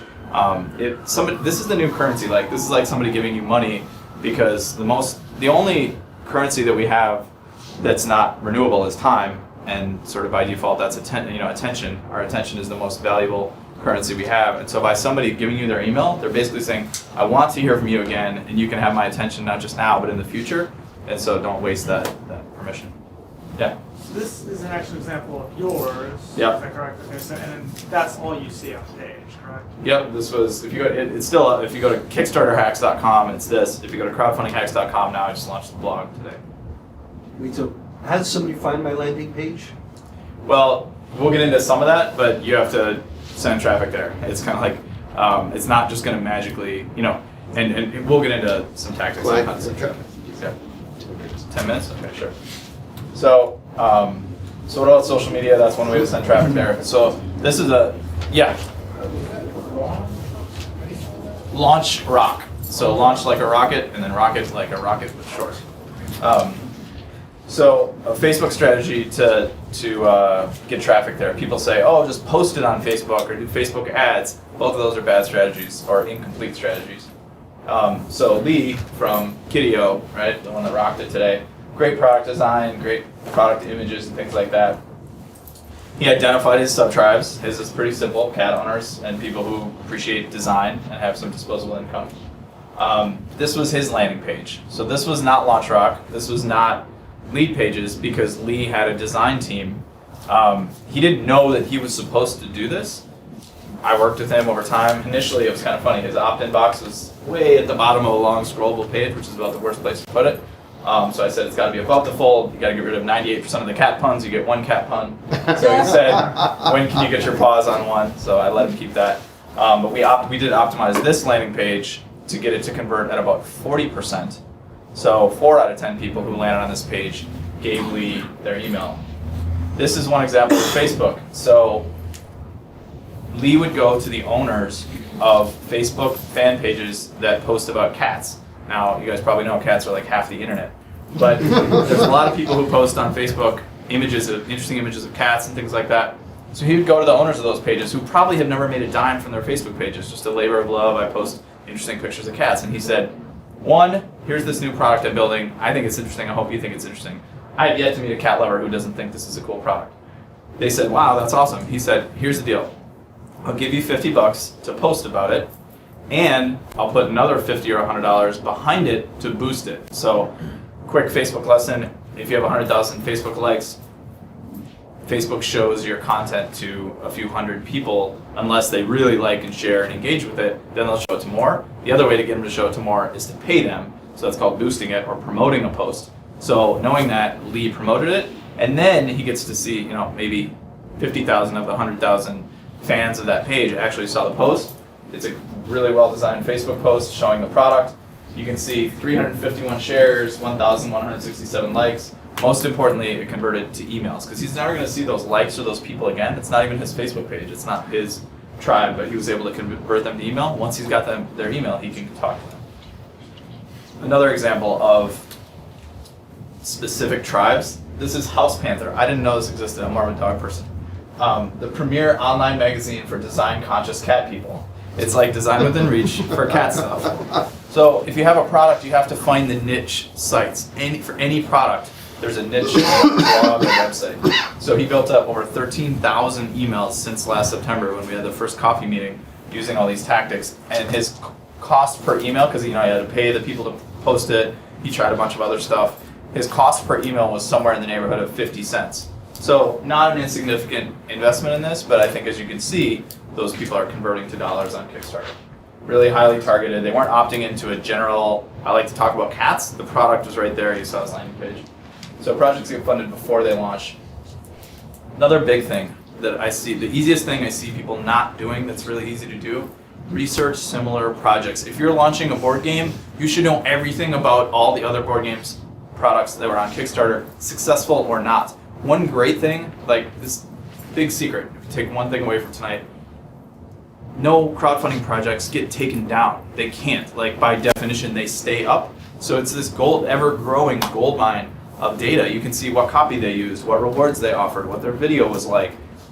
This is the new currency. Like, this is like somebody giving you money, because the only currency that we have that's not renewable is time, and sort of by default that's attention. Our attention is the most valuable currency we have, and so by somebody giving you their email, they're basically saying, I want to hear from you again, and you can have my attention not just now but in the future, and so don't waste that permission. Yeah. So this is an actual example of yours. Yep. Is that correct? Okay, so, and that's all you see on the page, correct? Yep, this was, if you go, it's still up. If you go to kickstarterhacks.com, it's this. If you go to crowdfundinghacks.com now, I just launched the blog today. Wait, so how does somebody find my landing page? Well, we'll get into some of that, but you have to send traffic there. It's kind of like, it's not just going to magically, and we'll get into some tactics on how to send traffic. Yeah. 10 minutes? Okay, sure. So, what about social media? That's one way to send traffic there. So this is Launch Rock. So launch like a rocket, and then rocket like a rocket with short. So a Facebook strategy to get traffic there. People say, oh, just post it on Facebook or do Facebook ads. Both of those are bad strategies or incomplete strategies. So Lee from Kitty.io, right, the one that rocked it today, great product design, great product images and things like that. He identified his sub-tribes. His is pretty simple, cat owners and people who appreciate design and have some disposable income. This was his landing page. So this was not LaunchRock. This was not Lead Pages, because Lee had a design team He didn't know that he was supposed to do this. I worked with him over time. Initially, it was kind of funny. His opt-in box was way at the bottom of a long scrollable page, which is about the worst place to put it. So I said, it's got to be above the fold. You got to get rid of 98% of the cat puns. You get one cat pun. So he said, when can you get your paws on one? So I let him keep that. But we did optimize this landing page to get it to convert at about 40%. So 4 out of 10 people who landed on this page gave Lee their email. This is one example of Facebook. So Lee would go to the owners of Facebook fan pages that post about cats. Now, you guys probably know cats are like half the internet. But there's a lot of people who post on Facebook interesting images of cats and things like that. So he would go to the owners of those pages who probably have never made a dime from their Facebook pages, just a labor of love. I post interesting pictures of cats. And he said, 1, here's this new product I'm building. I think it's interesting. I hope you think it's interesting. I have yet to meet a cat lover who doesn't think this is a cool product. They said, wow, that's awesome. He said, here's the deal. I'll give you $50 to post about it, and I'll put another $50 or $100 behind it to boost it. So, quick Facebook lesson, if you have 100,000 Facebook likes, Facebook shows your content to a few hundred people unless they really like and share and engage with it, then they'll show it to more. The other way to get them to show it to more is to pay them. So that's called boosting it or promoting a post. So knowing that, Lee promoted it, and then he gets to see, maybe 50,000 of the 100,000 fans of that page actually saw the post. It's a really well-designed Facebook post showing the product. You can see 351 shares, 1,167 likes. Most importantly, it converted to emails, because he's never going to see those likes or those people again. It's not even his Facebook page. It's not his tribe, but he was able to convert them to email. Once he's got their email, he can talk to them. Another example of specific tribes. This is House Panther. I didn't know this existed. I'm more of a dog person. The premier online magazine for design-conscious cat people. It's like Design Within Reach for cat stuff. So if you have a product, you have to find the niche sites. For any product, there's a niche blog or website. So he built up over 13,000 emails since last September when we had the first coffee meeting using all these tactics. And his cost per email, because he had to pay the people to post it, he tried a bunch of other stuff. His cost per email was somewhere in the neighborhood of 50 cents. So not an insignificant investment in this, but I think as you can see, those people are converting to dollars on Kickstarter. Really highly targeted. They weren't opting into a general, I like to talk about cats. The product was right there. You saw his landing page. So projects get funded before they launch. Another big thing that I see, the easiest thing I see people not doing that's really easy to do, research similar projects. If you're launching a board game, you should know everything about all the other board games products that were on Kickstarter, successful or not. One great thing, like this big secret, if you take one thing away from tonight, no crowdfunding projects get taken down. They can't. Like by definition, they stay up. So it's this ever-growing gold mine of data. You can see what copy they used, what rewards they offered, what their video was like.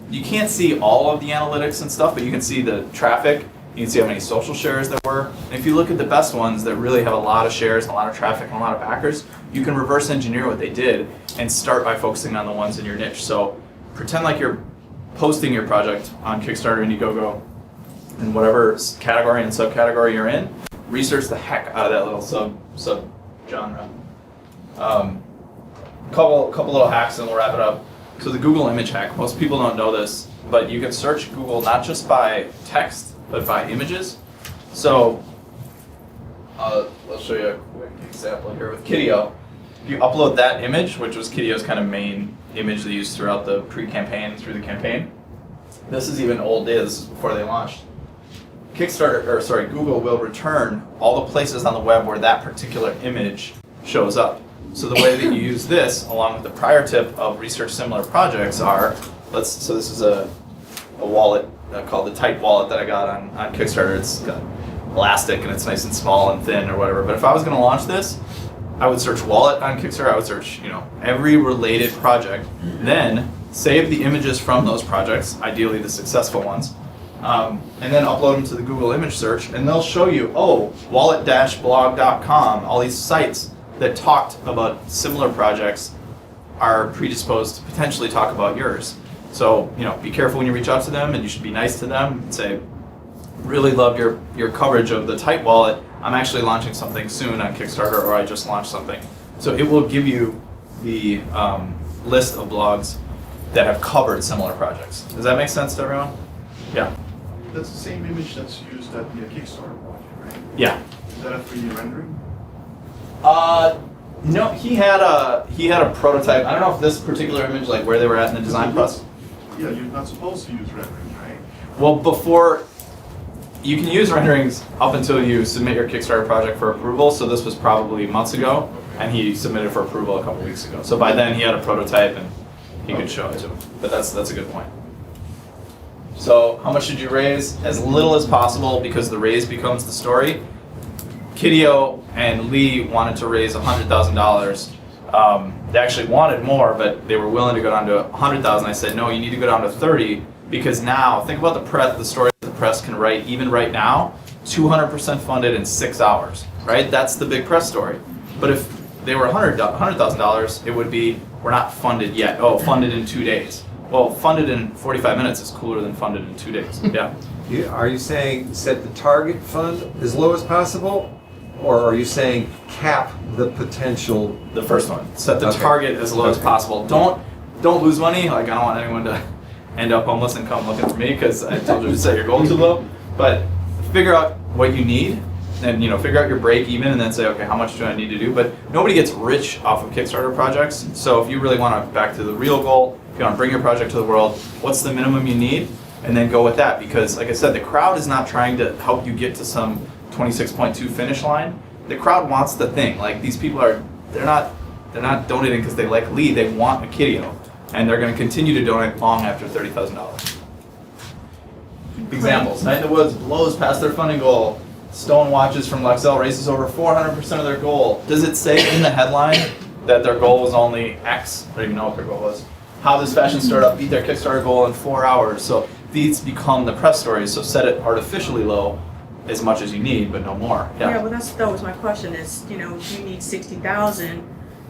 You can't see all of the analytics and stuff, but you can see the traffic. You can see how many social shares there were. And if you look at the best ones that really have a lot of shares, and a lot of traffic, and a lot of backers, you can reverse engineer what they did and start by focusing on the ones in your niche. So pretend like you're posting your project on Kickstarter, Indiegogo, in whatever category and subcategory you're in. Research the heck out of that little sub genre. Couple little hacks and we'll wrap it up. So the Google image hack, most people don't know this, but you can search Google not just by text, but by images. So I'll show you a quick example here with Kidio. If you upload that image, which was Kidio's kind of main image they used throughout the pre-campaign, through the campaign. This is even old data, this is before they launched. Google will return all the places on the web where that particular image shows up. So the way that you use this, along with the prior tip of research similar projects are, so this is a wallet called the Tight Wallet that I got on Kickstarter. It's got elastic and it's nice and small and thin or whatever. But if I was going to launch this, I would search wallet on Kickstarter. I would search, every related project. Then save the images from those projects, ideally the successful ones, and then upload them to the Google image search, and they'll show you, wallet-blog.com, all these sites that talked about similar projects are predisposed to potentially talk about yours. So, be careful when you reach out to them, and you should be nice to them and say, really loved your coverage of the Tight Wallet. I'm actually launching something soon on Kickstarter, or I just launched something. So it will give you the list of blogs that have covered similar projects. Does that make sense to everyone? Yeah. That's the same image that's used at the Kickstarter project, right? Yeah. Is that a 3D rendering? No, he had a prototype. I don't know if this particular image, like where they were at in the design process. Yeah, you're not supposed to use renderings, right? Well, before, you can use renderings up until you submit your Kickstarter project for approval. So this was probably months ago, and he submitted for approval a couple weeks ago. So by then he had a prototype and he could show it to him. But that's a good point. So how much should you raise? As little as possible, because the raise becomes the story. Kideo and Lee wanted to raise $100,000. They actually wanted more, but they were willing to go down to $100,000. I said, no, you need to go down to 30, because now, think about the story that the press can write, even right now, 200% funded in 6 hours, right? That's the big press story. But if they were $100,000, it would be, we're not funded yet. Oh, funded in 2 days. Well, funded in 45 minutes is cooler than funded in 2 days. Yeah. Are you saying set the target fund as low as possible? Or are you saying cap the potential? The first one. Set the target as low as possible. Don't lose money. Like, I don't want anyone to end up homeless and come looking for me because I told you to set your goal too low. But figure out what you need, and figure out your break even, and then say, okay, how much do I need to do? But nobody gets rich off of Kickstarter projects. So if you really want to back to the real goal, if you want to bring your project to the world, what's the minimum you need? And then go with that, because like I said, the crowd is not trying to help you get to some 26.2 finish line. The crowd wants the thing. Like, these people they're not donating because they like Lee. They want a Kideo, and they're going to continue to donate long after $30,000. Examples: Night in the Woods blows past their funding goal. Stone Watches from Lexel raises over 400% of their goal. Does it say in the headline that their goal was only X? I don't even know what their goal was. How this fashion startup beat their Kickstarter goal in 4 hours. So these become the press stories. So set it artificially low, as much as you need, but no more. Yeah, well, that was my question. Is you need 60,000,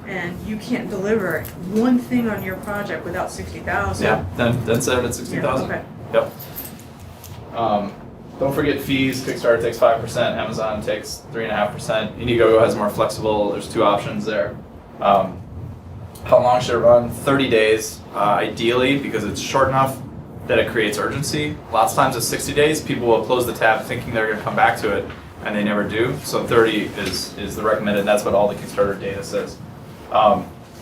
and you can't deliver one thing on your project without 60,000. Yeah, then set it at 60,000. Yeah, okay. Yep. Don't forget fees. Kickstarter takes 5%. Amazon takes 3.5%. Indiegogo has more flexible. There's 2 options there. How long should it run? 30 days, ideally, because it's short enough that it creates urgency. Lots of times at 60 days, people will close the tab thinking they're going to come back to it, and they never do. So 30 is the recommended, and that's what all the Kickstarter data says.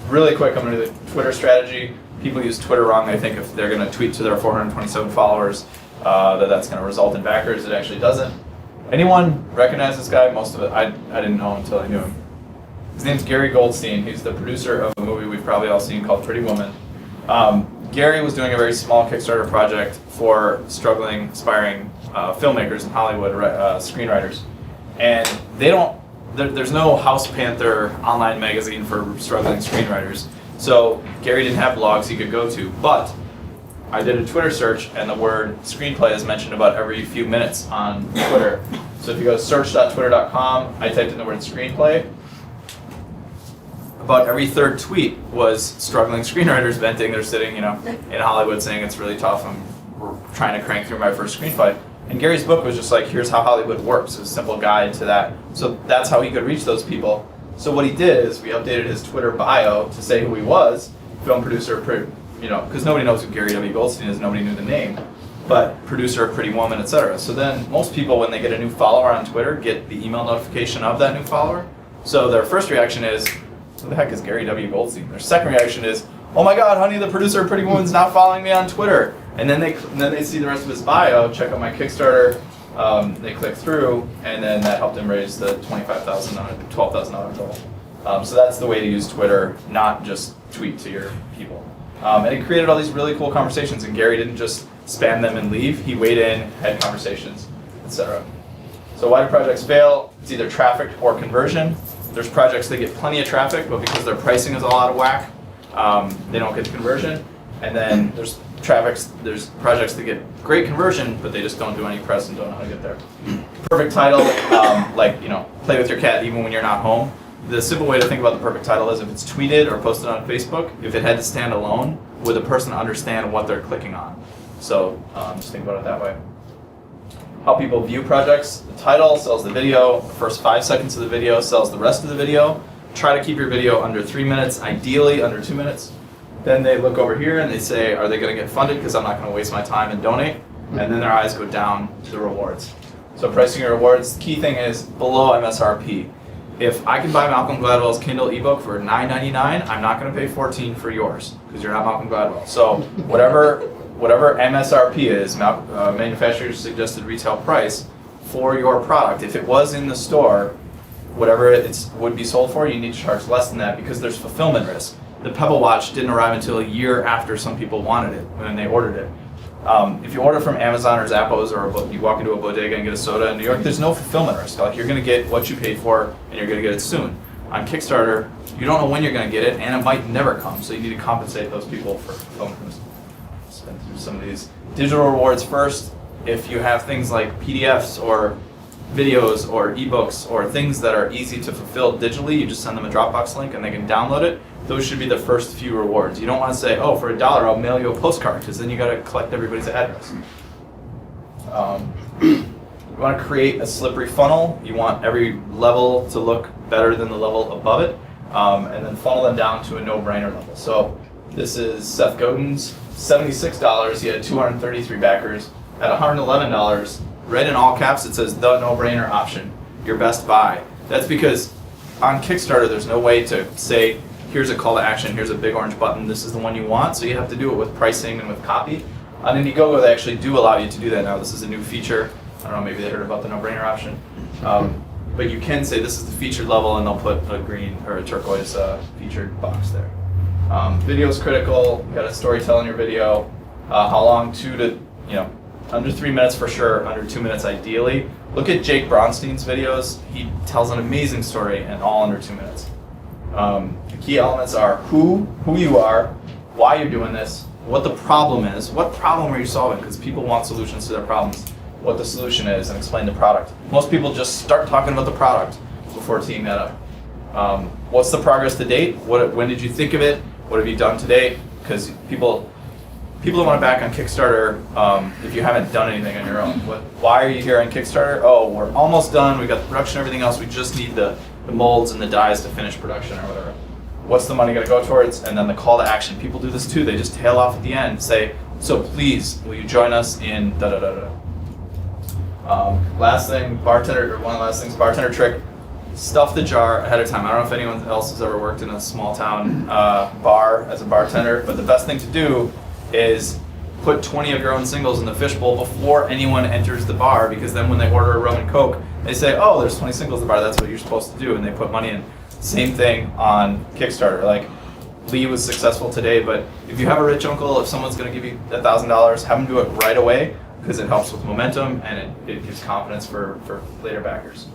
Really quick, I'm going to do the Twitter strategy. People use Twitter wrong. They think if they're going to tweet to their 427 followers, that's going to result in backers. It actually doesn't. Anyone recognize this guy? Most of it. I didn't know until I knew him. His name's Gary Goldstein. He's the producer of a movie we've probably all seen called Pretty Woman. Gary was doing a very small Kickstarter project for struggling, aspiring filmmakers in Hollywood, screenwriters. And there's no House Panther online magazine for struggling screenwriters. So Gary didn't have blogs he could go to, but I did a Twitter search, and the word screenplay is mentioned about every few minutes on Twitter. So if you go to search.twitter.com, I typed in the word screenplay. About every 3rd tweet was struggling screenwriters venting. They're sitting, in Hollywood saying it's really tough. I'm trying to crank through my first screenplay. And Gary's book was just like, here's how Hollywood works. A simple guide to that. So that's how he could reach those people. So what he did is we updated his Twitter bio to say who he was, film producer, because nobody knows who Gary W. Goldstein is. Nobody knew the name, but producer of Pretty Woman, etc. So then most people, when they get a new follower on Twitter, get the email notification of that new follower. So their first reaction is, who the heck is Gary W. Goldstein? Their second reaction is, oh my God, honey, the producer of Pretty Woman's not following me on Twitter. And then they see the rest of his bio, check out my Kickstarter, they click through, and then that helped him raise the $12,000 goal. So that's the way to use Twitter, not just tweet to your people. And it created all these really cool conversations, and Gary didn't just spam them and leave. He weighed in, had conversations, etc. So why do projects fail? It's either traffic or conversion. There's projects that get plenty of traffic, but because their pricing is all out of whack, they don't get the conversion. And then there's projects that get great conversion, but they just don't do any press and don't know how to get there. Perfect title, play with your cat even when you're not home. The simple way to think about the perfect title is if it's tweeted or posted on Facebook, if it had to stand alone, would the person understand what they're clicking on? So just think about it that way. How people view projects. The title sells the video. The first 5 seconds of the video sells the rest of the video. Try to keep your video under 3 minutes, ideally under 2 minutes. Then they look over here and they say, are they going to get funded? Because I'm not going to waste my time and donate. And then their eyes go down to the rewards. So pricing your rewards, the key thing is below MSRP. If I can buy Malcolm Gladwell's Kindle ebook for $9.99, I'm not going to pay $14 for yours because you're not Malcolm Gladwell. So whatever MSRP is, manufacturer's suggested retail price for your product, if it was in the store, whatever it would be sold for, you need to charge less than that because there's fulfillment risk. The Pebble Watch didn't arrive until a year after some people wanted it when they ordered it. If you order from Amazon or Zappos, or you walk into a bodega and get a soda in New York, there's no fulfillment risk. Like, you're going to get what you paid for, and you're going to get it soon. On Kickstarter, you don't know when you're going to get it, and it might never come. So you need to compensate those people for fulfillment risk. Spend through some of these digital rewards first. If you have things like PDFs or videos or ebooks or things that are easy to fulfill digitally, you just send them a Dropbox link and they can download it. Those should be the first few rewards. You don't want to say, oh, for $1 I'll mail you a postcard, because then you got to collect everybody's address. You want to create a slippery funnel. You want every level to look better than the level above it, and then funnel them down to a no-brainer level. So this is Seth Godin's $76. He had 233 backers. At $111, red in all caps, it says the no-brainer option, your best buy. That's because on Kickstarter, there's no way to say, here's a call to action, here's a big orange button, this is the one you want, so you have to do it with pricing and with copy. On Indiegogo, they actually do allow you to do that now. This is a new feature. I don't know, maybe they heard about the no-brainer option. But you can say this is the featured level, and they'll put a green or a turquoise featured box there. Video is critical. You got a storytelling in your video. How long? Under 3 minutes for sure, under 2 minutes ideally. Look at Jake Bronstein's videos. He tells an amazing story, and all under 2 minutes. The key elements are who you are, why you're doing this, what the problem is, what problem are you solving, because people want solutions to their problems, what the solution is, and explain the product. Most people just start talking about the product before teeing that up. What's the progress to date? When did you think of it? What have you done to date? Because people don't want to back on Kickstarter if you haven't done anything on your own. Why are you here on Kickstarter? Oh, we're almost done. We got the production, everything else. We just need the molds and the dies to finish production or whatever. What's the money going to go towards? And then the call to action. People do this too. They just tail off at the end. Say, so please, will you join us in da da da da. Last thing, bartender trick. Stuff the jar ahead of time. I don't know if anyone else has ever worked in a small town bar as a bartender, but the best thing to do is put 20 of your own singles in the fishbowl before anyone enters the bar, because then when they order a rum and coke, they say, oh, there's 20 singles in the bar, that's what you're supposed to do, and they put money in. Same thing on Kickstarter. Like, Lee was successful today, but if you have a rich uncle, if someone's going to give you $1,000, have them do it right away, because it helps with momentum and it gives confidence for later backers.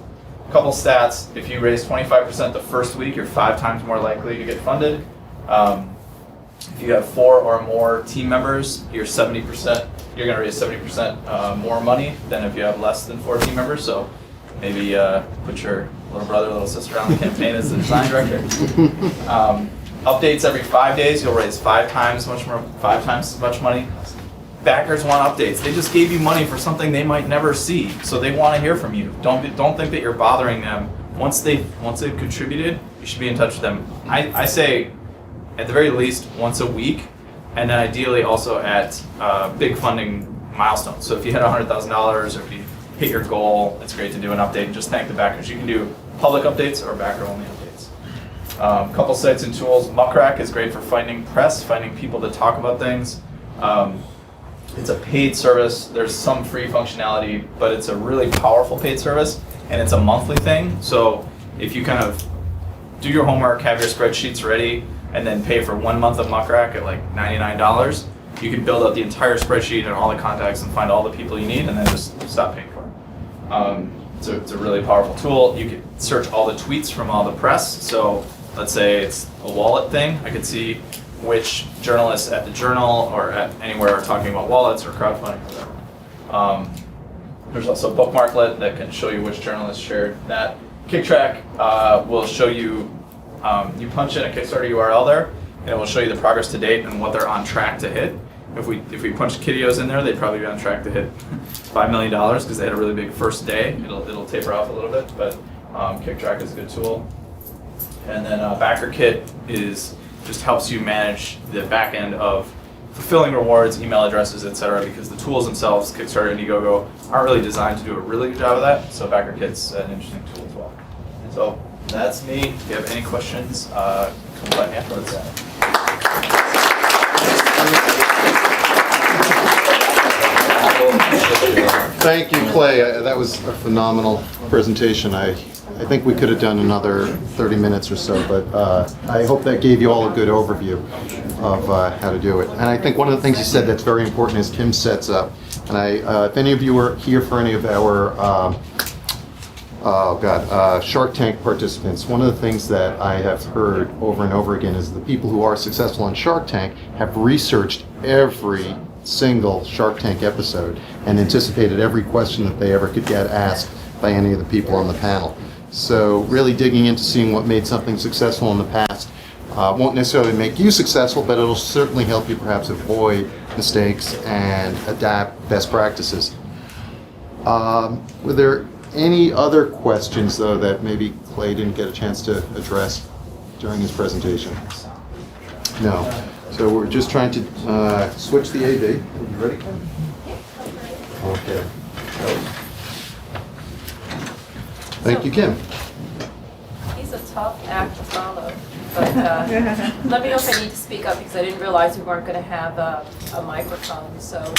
A couple stats: if you raise 25% the first week, you're 5 times more likely to get funded. If you have 4 or more team members, you're 70%. You're going to raise 70% more money than if you have less than 4 team members. So maybe put your little brother, little sister on the campaign as the design director. Updates every 5 days. You'll raise 5 times as much money. Backers want updates. They just gave you money for something they might never see, so they want to hear from you. Don't think that you're bothering them. Once they've contributed, you should be in touch with them. I say, at the very least, once a week, and then ideally also at big funding milestones. So if you hit $100,000 or if you hit your goal, it's great to do an update and just thank the backers. You can do public updates or backer-only updates. Couple sites and tools. Muckrack is great for finding press, finding people to talk about things. It's a paid service. There's some free functionality, but it's a really powerful paid service, and it's a monthly thing. So if you kind of do your homework, have your spreadsheets ready, and then pay for 1 month of Muckrack at like $99, you can build out the entire spreadsheet and all the contacts and find all the people you need, and then just stop paying for it. So it's a really powerful tool. You can search all the tweets from all the press. So let's say it's a wallet thing. I could see which journalists at the Journal or at anywhere are talking about wallets or crowdfunding or whatever. There's also Bookmarklet that can show you which journalists shared that. KickTrack will show you, you punch in a Kickstarter URL there, and it will show you the progress to date and what they're on track to hit. If we punched Kidios in there, they'd probably be on track to hit $5 million because they had a really big first day. It'll taper off a little bit, but KickTrack is a good tool. And then BackerKit is just helps you manage the back end of fulfilling rewards, email addresses, etc. Because the tools themselves, Kickstarter and Indiegogo, aren't really designed to do a really good job of that. So BackerKit's an interesting tool as well. So that's me. If you have any questions, come by me afterwards. Thank you, Clay. That was a phenomenal presentation. I think we could have done another 30 minutes or so, but I hope that gave you all a good overview of how to do it. And I think one of the things you said that's very important is Kim sets up. And if any of you were here for any of our Shark Tank participants, one of the things that I have heard over and over again is the people who are successful on Shark Tank have researched every single Shark Tank episode and anticipated every question that they ever could get asked by any of the people on the panel. So really digging into seeing what made something successful in the past won't necessarily make you successful, but it'll certainly help you perhaps avoid mistakes and adapt best practices. Were there any other questions, though, that maybe Clay didn't get a chance to address during his presentation? No. So we're just trying to switch the AV. Are you ready, Ken? Okay. Thank you, Kim. He's a tough act to follow, but let me know if I need to speak up because I didn't realize we weren't going to have a microphone. So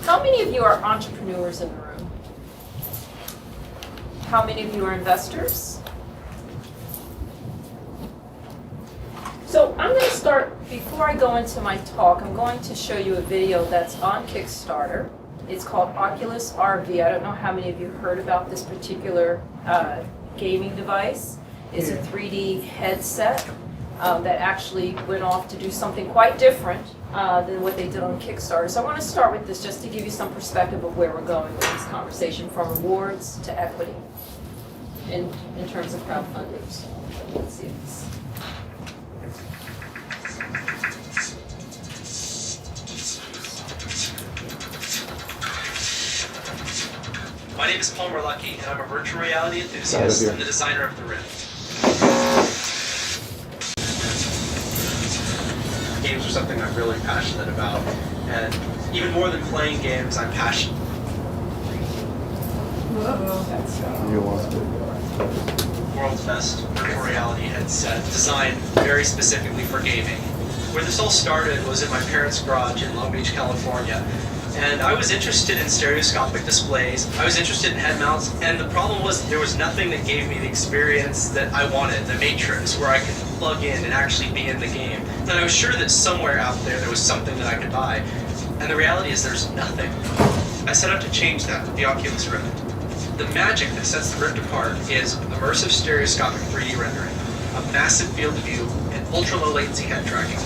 how many of you are entrepreneurs in the room? How many of you are investors? So I'm going to start, before I go into my talk, I'm going to show you a video that's on Kickstarter. It's called Oculus RV. I don't know how many of you heard about this particular gaming device. It's a 3D headset that actually went off to do something quite different than what they did on Kickstarter. So I want to start with this just to give you some perspective of where we're going with this conversation, from rewards to equity in terms of crowdfunding. So let's see if this. My name is Palmer Lucky, and I'm a virtual reality enthusiast and the designer of the Rift. Games are something I'm really passionate about, and even more than playing games, I'm passionate. You lost it. World's best virtual reality headset, designed very specifically for gaming. Where this all started was in my parents' garage in Long Beach, California. And I was interested in stereoscopic displays, I was interested in head mounts, and the problem was there was nothing that gave me the experience that I wanted, the Matrix, where I could plug in and actually be in the game. And I was sure that somewhere out there was something that I could buy. And the reality is there's nothing. I set out to change that with the Oculus Rift. The magic that sets the Rift apart is immersive stereoscopic 3D rendering, a massive field of view, and ultra-low latency head tracking.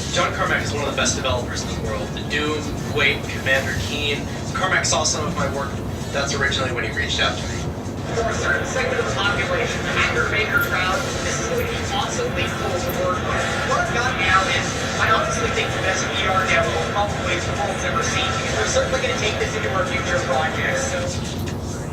John Carmack is one of the best developers in the world. The Doom, Quake, Commander Keen. Carmack saw some of my work. That's originally when he reached out to me. For a certain segment of the population, the hacker-maker crowd, this is going to be awesomely cool to work with. What I've got now is, I honestly think the best VR demo probably the world's ever seen. We're certainly going to take this into our future projects.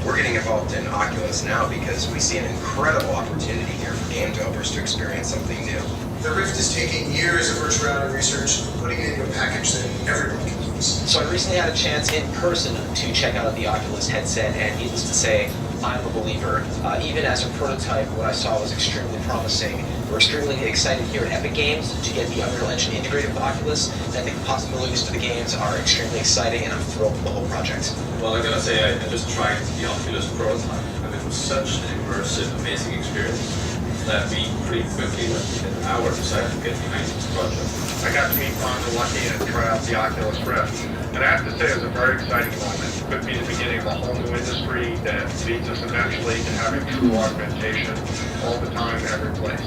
We're getting involved in Oculus now because we see an incredible opportunity here for game developers to experience something new. The Rift is taking years of virtual reality research, putting it into a package that everyone can use. So I recently had a chance in person to check out the Oculus headset, and needless to say, I'm a believer. Even as a prototype, what I saw was extremely promising. We're extremely excited here at Epic Games to get the Unreal Engine integrated with Oculus. And I think the possibilities for the games are extremely exciting, and I'm thrilled with the whole project. Well, I gotta say, I just tried the Oculus prototype, and it was such an immersive, amazing experience that we pretty quickly, within an hour, decided to get behind this project. I got to meet Fonda Lucky and try out the Oculus Rift. And I have to say it was a very exciting moment. It could be the beginning of a whole new industry that leads us eventually to having true augmentation all the time, every place.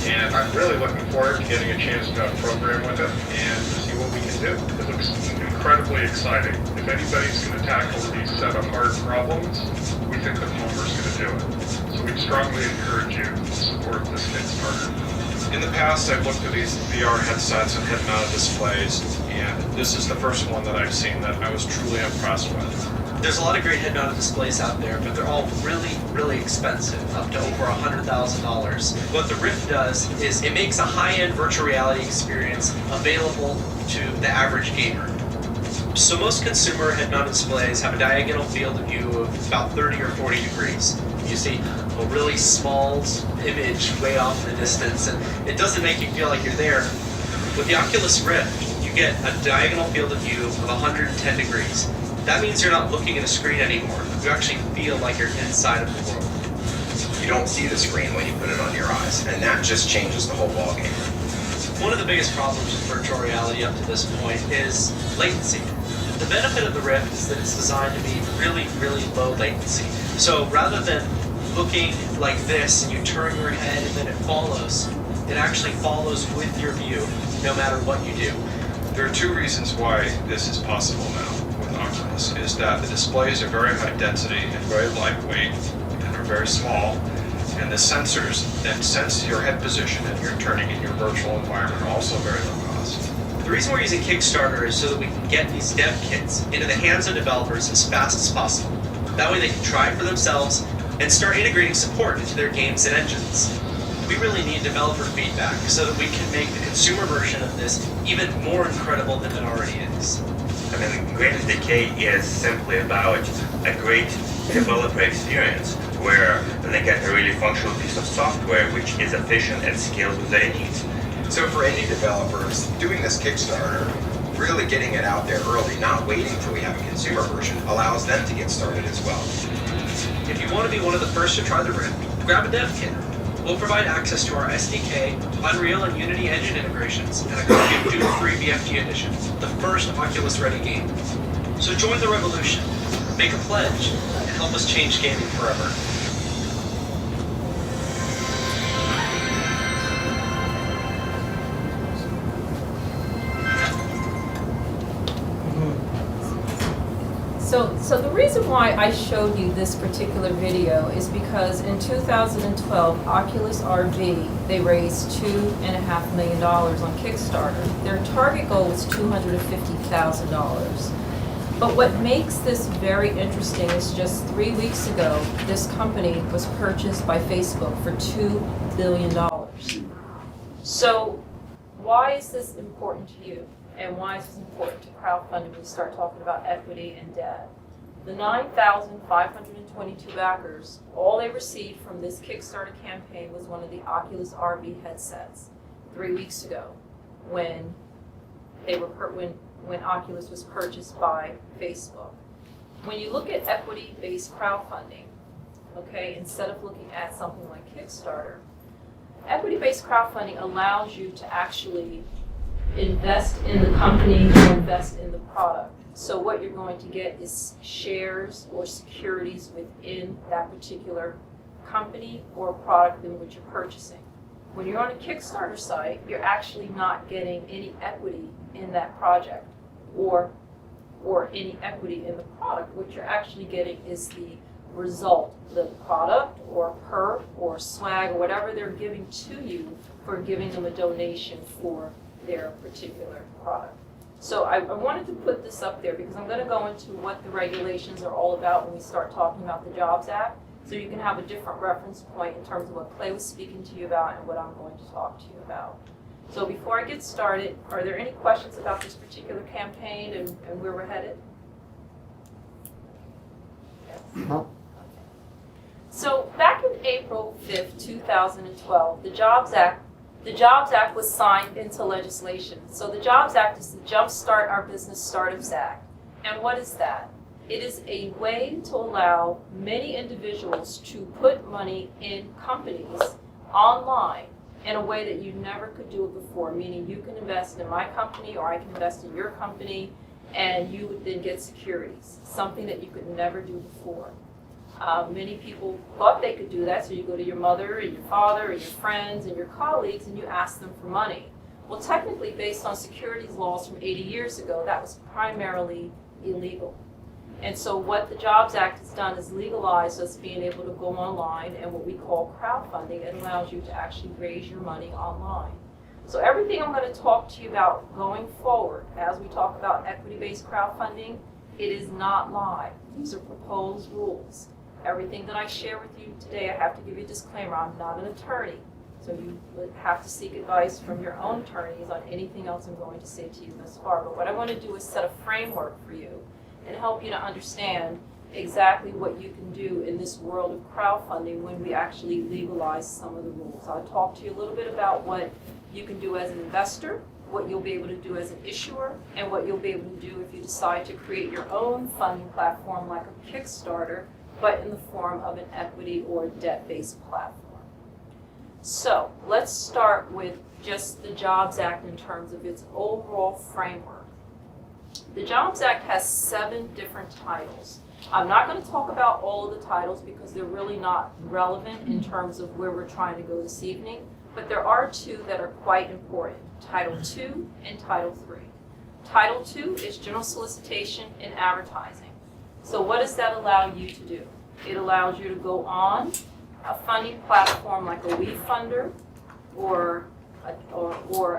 And I'm really looking forward to getting a chance to program with it and to see what we can do. It looks incredibly exciting. If anybody's going to tackle these set of hard problems, we think that Palmer's going to do it. So we strongly encourage you to support this Kickstarter. In the past, I've looked at these VR headsets and head-mounted displays, and this is the first one that I've seen that I was truly impressed with. There's a lot of great head-mounted displays out there, but they're all really, really expensive, up to over $100,000. What the Rift does is it makes a high-end virtual reality experience available to the average gamer. So most consumer head-mounted displays have a diagonal field of view of about 30 or 40 degrees. You see a really small image way off in the distance, and it doesn't make you feel like you're there. With the Oculus Rift, you get a diagonal field of view of 110 degrees. That means you're not looking at a screen anymore. You actually feel like you're inside of the world. You don't see the screen when you put it on your eyes, and that just changes the whole ballgame. One of the biggest problems with virtual reality up to this point is latency. The benefit of the Rift is that it's designed to be really, really low latency. So rather than looking like this and you turn your head and then it follows, it actually follows with your view, no matter what you do. There are two reasons why this is possible now with Oculus, is that the displays are very high density and very lightweight and are very small, and the sensors that sense your head position and you're turning in your virtual environment are also very low cost. The reason we're using Kickstarter is so that we can get these dev kits into the hands of developers as fast as possible. That way they can try it for themselves and start integrating support into their games and engines. We really need developer feedback so that we can make the consumer version of this even more incredible than it already is. I mean, Great SDK is simply about a great developer experience where they get a really functional piece of software which is efficient and scales with their needs. So for indie developers, doing this Kickstarter, really getting it out there early, not waiting till we have a consumer version, allows them to get started as well. If you want to be one of the first to try the Rift, grab a dev kit. We'll provide access to our SDK, Unreal and Unity engine integrations, and a copy of Doom 3 BFG Edition, the first Oculus-ready game. So join the revolution, make a pledge, and help us change gaming forever. So the reason why I showed you this particular video is because in 2012, Oculus RV, they raised $2.5 million on Kickstarter. Their target goal was $250,000. But what makes this very interesting is just 3 weeks ago, this company was purchased by Facebook for $2 billion. So why is this important to you? And why is this important to crowdfunding when we start talking about equity and debt? The 9,522 backers, all they received from this Kickstarter campaign was one of the Oculus RV headsets 3 weeks ago when when Oculus was purchased by Facebook. When you look at equity-based crowdfunding, okay, instead of looking at something like Kickstarter, equity-based crowdfunding allows you to actually invest in the company or invest in the product. So what you're going to get is shares or securities within that particular company or product in which you're purchasing. When you're on a Kickstarter site, you're actually not getting any equity in that project or any equity in the product. What you're actually getting is the result, the product or perk or swag or whatever they're giving to you for giving them a donation for their particular product. So I wanted to put this up there because I'm going to go into what the regulations are all about when we start talking about the Jobs Act, so you can have a different reference point in terms of what Clay was speaking to you about and what I'm going to talk to you about. So before I get started, are there any questions about this particular campaign and where we're headed? Yes. No. So back in April 5th, 2012, the Jobs Act was signed into legislation. So the Jobs Act is the Jumpstart Our Business Startups Act. And what is that? It is a way to allow many individuals to put money in companies online in a way that you never could do it before, meaning you can invest in my company or I can invest in your company and you would then get securities, something that you could never do before. Many people thought they could do that, so you go to your mother and your father and your friends and your colleagues and you ask them for money. Well, technically, based on securities laws from 80 years ago, that was primarily illegal. And so what the Jobs Act has done is legalize us being able to go online and what we call crowdfunding. It allows you to actually raise your money online. So everything I'm going to talk to you about going forward as we talk about equity-based crowdfunding It is not live. These are proposed rules. Everything that I share with you today, I have to give you a disclaimer. I'm not an attorney. So you would have to seek advice from your own attorneys on anything else I'm going to say to you thus far. But what I want to do is set a framework for you and help you to understand exactly what you can do in this world of crowdfunding when we actually legalize some of the rules. I'll talk to you a little bit about what you can do as an investor, what you'll be able to do as an issuer, and what you'll be able to do if you decide to create your own funding platform like a Kickstarter, but in the form of an equity or debt-based platform. So let's start with just the Jobs Act in terms of its overall framework. The Jobs Act has 7 different titles. I'm not going to talk about all of the titles because they're really not relevant in terms of where we're trying to go this evening, but there are 2 that are quite important, Title II and Title III. Title II is general solicitation and advertising. So what does that allow you to do? It allows you to go on a funding platform like a WeFunder or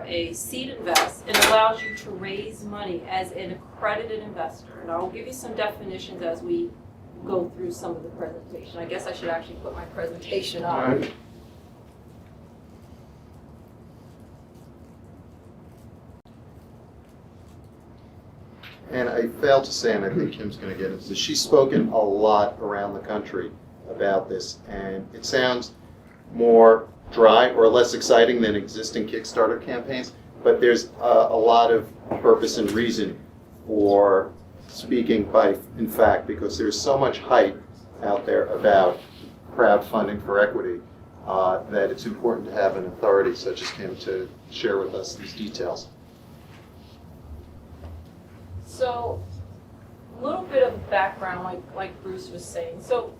a Seed Invest. It allows you to raise money as an accredited investor. And I will give you some definitions as we go through some of the presentation. I guess I should actually put my presentation up. And I failed to say, and I think Kim's going to get into this, she's spoken a lot around the country about this, and it sounds more dry or less exciting than existing Kickstarter campaigns, but there's a lot of purpose and reason for speaking in fact, because there's so much hype out there about crowdfunding for equity that it's important to have an authority such as Kim to share with us these details. So, a little bit of background, like Bruce was saying. So,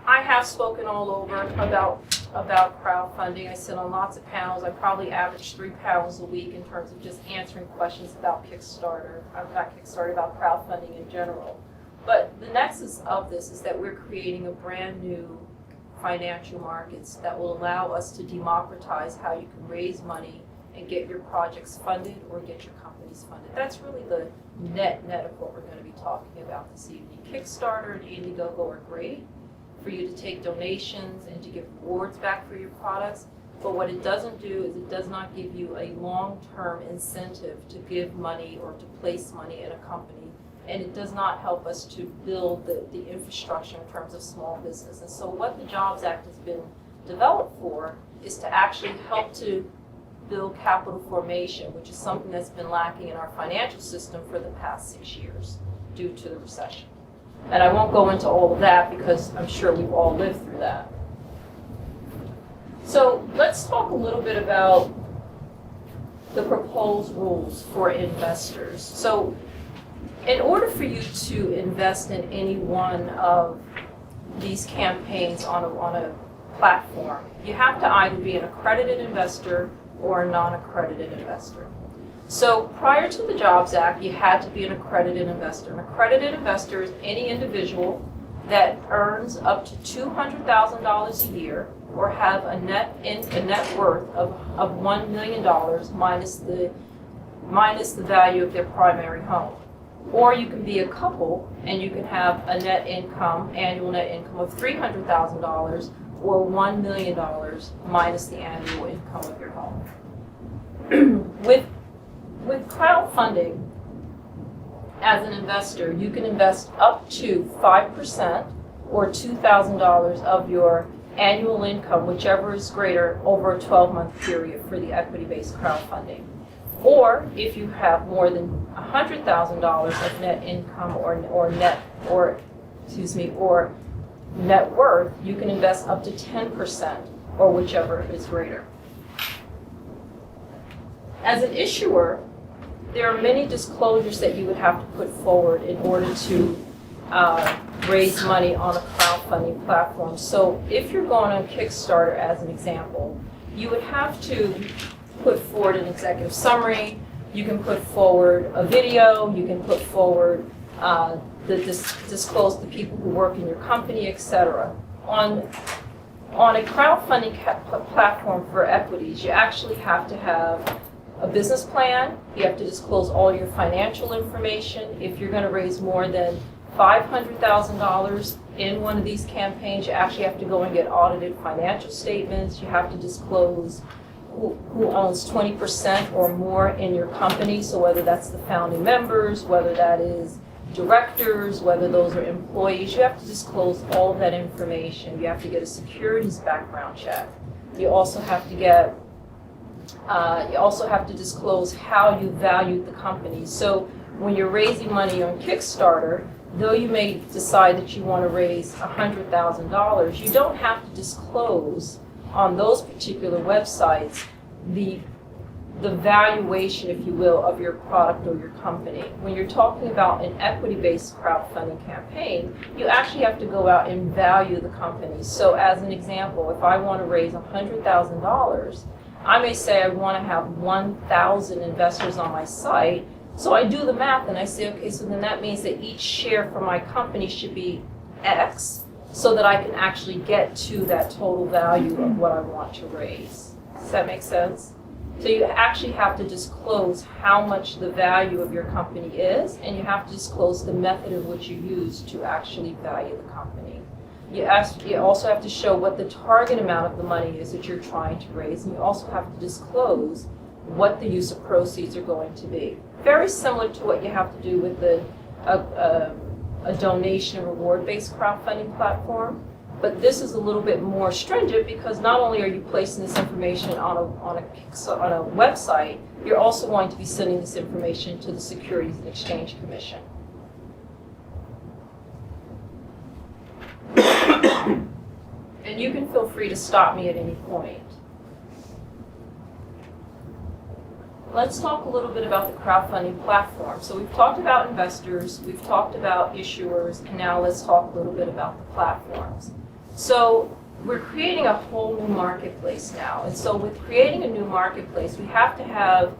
I have spoken all over about crowdfunding. I sit on lots of panels. I probably average 3 panels a week in terms of just answering questions about Kickstarter, about crowdfunding in general. But the nexus of this is that we're creating a brand new financial markets that will allow us to democratize how you can raise money and get your projects funded or get your companies funded. That's really the net of what we're going to be talking about this evening. Kickstarter and Indiegogo are great for you to take donations and to give rewards back for your products, but what it doesn't do is it does not give you a long-term incentive to give money or to place money in a company, and it does not help us to build the infrastructure in terms of small business. And so what the Jobs Act has been developed for is to actually help to build capital formation, which is something that's been lacking in our financial system for the past 6 years due to the recession. And I won't go into all of that because I'm sure we've all lived through that. So let's talk a little bit about the proposed rules for investors. So in order for you to invest in any one of these campaigns on a platform, you have to either be an accredited investor or a non-accredited investor. So prior to the Jobs Act, you had to be an accredited investor. An accredited investor is any individual that earns up to $200,000 a year or have a net worth of $1 million minus the value of their primary home. Or you can be a couple and you can have a annual net income of $300,000 or $1 million minus the annual income of your home. With crowdfunding, as an investor, you can invest up to 5% or $2,000 of your annual income, whichever is greater, over a 12-month period for the equity-based crowdfunding. Or if you have more than $100,000 of net income or net worth, you can invest up to 10% or whichever is greater. As an issuer, there are many disclosures that you would have to put forward in order to raise money on a crowdfunding platform. So if you're going on Kickstarter, as an example, you would have to put forward an executive summary, you can put forward a video, you can put forward disclose the people who work in your company, etc. On a crowdfunding platform for equities, you actually have to have a business plan, you have to disclose all your financial information. If you're going to raise more than $500,000 in one of these campaigns, you actually have to go and get audited financial statements. You have to disclose who owns 20% or more in your company, so whether that's the founding members, whether that is directors, whether those are employees, you have to disclose all of that information. You have to get a securities background check. You also have to get disclose how you valued the company. So when you're raising money on Kickstarter, though you may decide that you want to raise $100,000, you don't have to disclose on those particular websites the valuation, if you will, of your product or your company. When you're talking about an equity-based crowdfunding campaign, you actually have to go out and value the company. So as an example, if I want to raise $100,000, I may say I want to have 1,000 investors on my site. So I do the math and I say, okay, so then that means that each share for my company should be X, so that I can actually get to that total value of what I want to raise. Does that make sense? So you actually have to disclose how much the value of your company is, and you have to disclose the method in which you use to actually value the company. You also have to show what the target amount of the money is that you're trying to raise, and you also have to disclose what the use of proceeds are going to be. Very similar to what you have to do with a donation and reward-based crowdfunding platform, but this is a little bit more stringent because not only are you placing this information on a website, you're also going to be sending this information to the Securities and Exchange Commission. And you can feel free to stop me at any point. Let's talk a little bit about the crowdfunding platform. So we've talked about investors, we've talked about issuers, and now let's talk a little bit about the platforms. So we're creating a whole new marketplace now. And so with creating a new marketplace, we have to have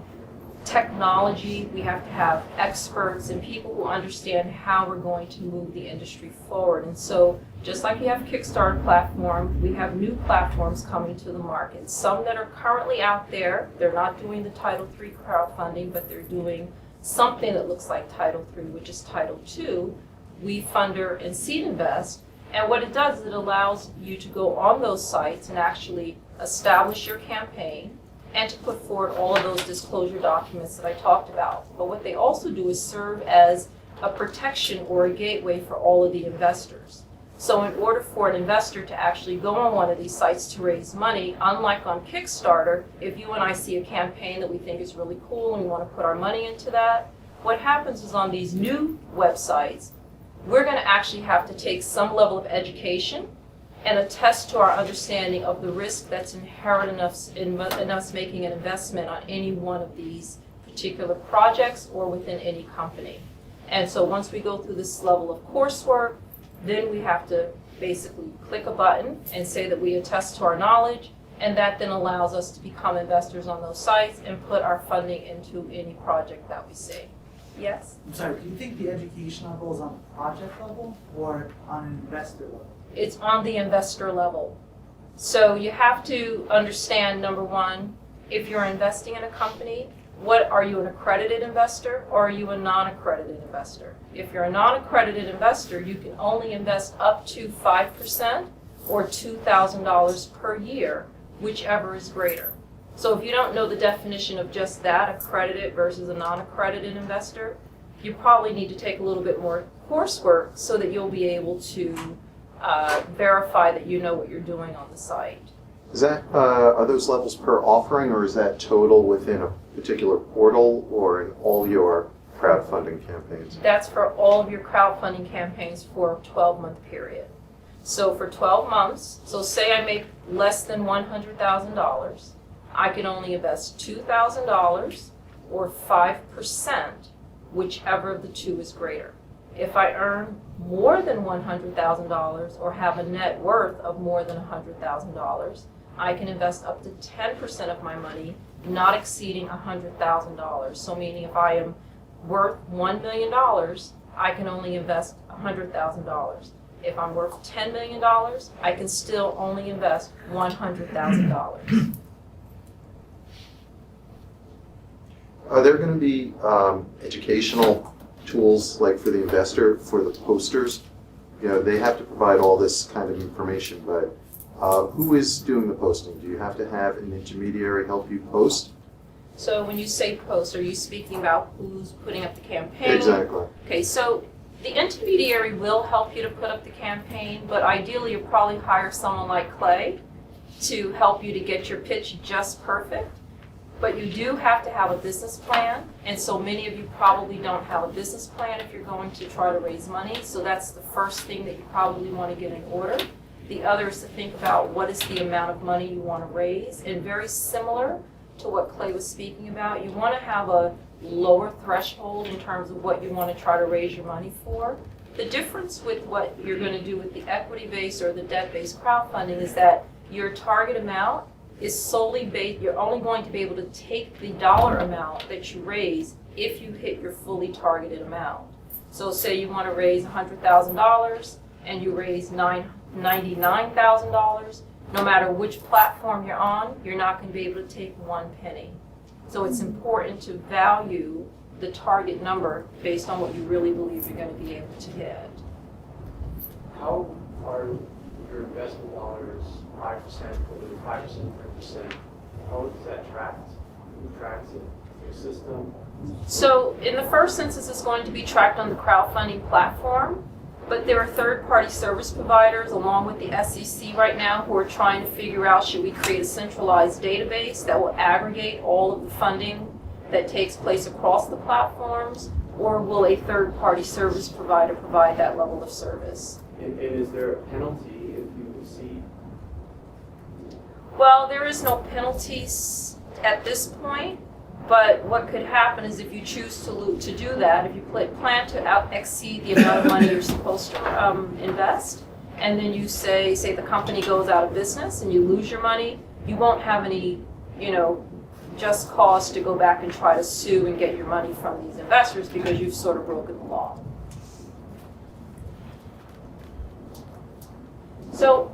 technology, we have to have experts and people who understand how we're going to move the industry forward. And so just like we have a Kickstarter platform, we have new platforms coming to the market. Some that are currently out there, they're not doing the Title III crowdfunding, but they're doing something that looks like Title III, which is Title II, WeFunder and Seed Invest. And what it does is it allows you to go on those sites and actually establish your campaign and to put forward all of those disclosure documents that I talked about. But what they also do is serve as a protection or a gateway for all of the investors. So in order for an investor to actually go on one of these sites to raise money, unlike on Kickstarter, if you and I see a campaign that we think is really cool and we want to put our money into that, what happens is on these new websites, we're going to actually have to take some level of education and attest to our understanding of the risk that's inherent in us making an investment on any one of these particular projects or within any company. And so once we go through this level of coursework, then we have to basically click a button and say that we attest to our knowledge, and that then allows us to become investors on those sites and put our funding into any project that we see. Yes? I'm sorry, do you think the education level is on the project level or on an investor level? It's on the investor level. So you have to understand, number one, if you're investing in a company, are you an accredited investor or are you a non-accredited investor? If you're a non-accredited investor, you can only invest up to 5% or $2,000 per year, whichever is greater. So if you don't know the definition of just that, accredited versus a non-accredited investor, you probably need to take a little bit more coursework so that you'll be able to verify that you know what you're doing on the site. Is that, are those levels per offering, or is that total within a particular portal or in all your crowdfunding campaigns? That's for all of your crowdfunding campaigns for a 12-month period. So for 12 months, so say I make less than $100,000, I can only invest $2,000 or 5%, whichever of the two is greater. If I earn more than $100,000 or have a net worth of more than $100,000, I can invest up to 10% of my money, not exceeding $100,000. So meaning if I am worth $1 million, I can only invest $100,000. If I'm worth $10 million, I can still only invest $100,000. Are there going to be educational tools, like for the investor, for the posters? You know, they have to provide all this kind of information, but who is doing the posting? Do you have to have an intermediary help you post? So when you say post, are you speaking about who's putting up the campaign? Exactly. Okay, so the intermediary will help you to put up the campaign, but ideally you'll probably hire someone like Clay to help you to get your pitch just perfect. But you do have to have a business plan, and so many of you probably don't have a business plan if you're going to try to raise money, so that's the first thing that you probably want to get in order. The other is to think about what is the amount of money you want to raise, and very similar to what Clay was speaking about, you want to have a lower threshold in terms of what you want to try to raise your money for. The difference with what you're going to do with the equity-based or the debt-based crowdfunding is that your target amount is solely based, you're only going to be able to take the dollar amount that you raise if you hit your fully targeted amount. So say you want to raise $100,000 and you raise $99,000, no matter which platform you're on, you're not going to be able to take 1 penny. So it's important to value the target number based on what you really believe you're going to be able to hit. How are your investment dollars 5%, or 5%, 10%? How is that tracked? Who tracks it? Your system? So in the first instance, it's going to be tracked on the crowdfunding platform, but there are third-party service providers along with the SEC right now who are trying to figure out, should we create a centralized database that will aggregate all of the funding that takes place across the platforms, or will a third-party service provider provide that level of service? And is there a penalty if you receive? Well, there is no penalties at this point, but what could happen is if you choose to do that, if you plan to exceed the amount of money you're supposed to invest, and then you say the company goes out of business and you lose your money, you won't have any, just cause to go back and try to sue and get your money from these investors because you've sort of broken the law. So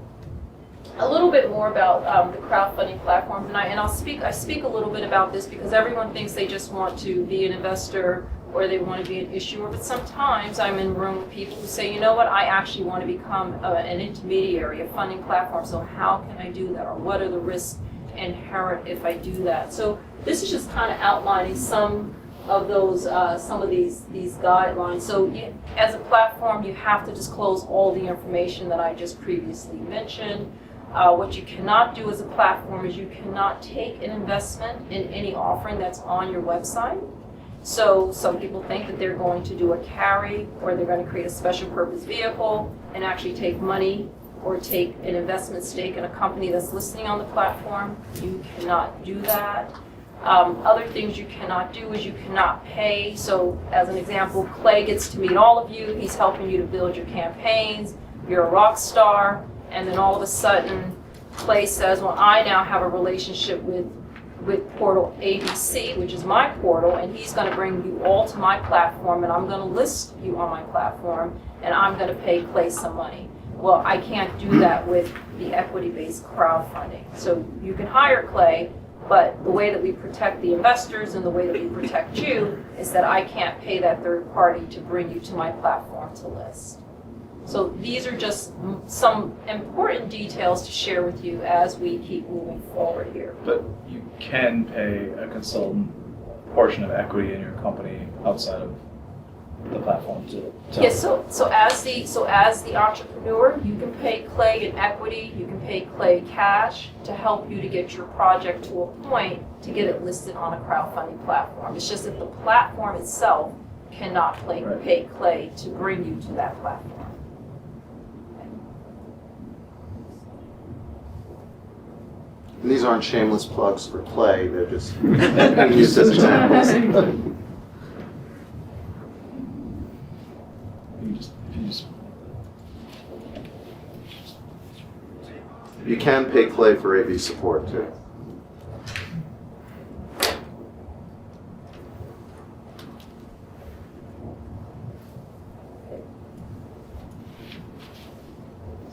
a little bit more about the crowdfunding platforms, and I speak a little bit about this because everyone thinks they just want to be an investor or they want to be an issuer, but sometimes I'm in a room with people who say, you know what, I actually want to become an intermediary, a funding platform, so how can I do that, or what are the risks inherent if I do that? So this is just kind of outlining some of those, some of these guidelines. So as a platform, you have to disclose all the information that I just previously mentioned. What you cannot do as a platform is you cannot take an investment in any offering that's on your website. So some people think that they're going to do a carry or they're going to create a special purpose vehicle and actually take money or take an investment stake in a company that's listing on the platform. You cannot do that. Other things you cannot do is you cannot pay. So as an example, Clay gets to meet all of you. He's helping you to build your campaigns. You're a rock star. And then all of a sudden, Clay says, well, I now have a relationship with portal ABC, which is my portal, and he's going to bring you all to my platform, and I'm going to list you on my platform, and I'm going to pay Clay some money. Well, I can't do that with the equity-based crowdfunding. So you can hire Clay, but the way that we protect the investors and the way that we protect you is that I can't pay that third party to bring you to my platform to list. So these are just some important details to share with you as we keep moving forward here. But you can pay a consultant a portion of equity in your company outside of the platform to Yes, so as the entrepreneur, you can pay Clay in equity, you can pay Clay cash to help you to get your project to a point to get it listed on a crowdfunding platform. It's just that the platform itself cannot pay Clay to bring you to that platform. And these aren't shameless plugs for Clay, they're just being used as examples. You can pay Clay for AV support too.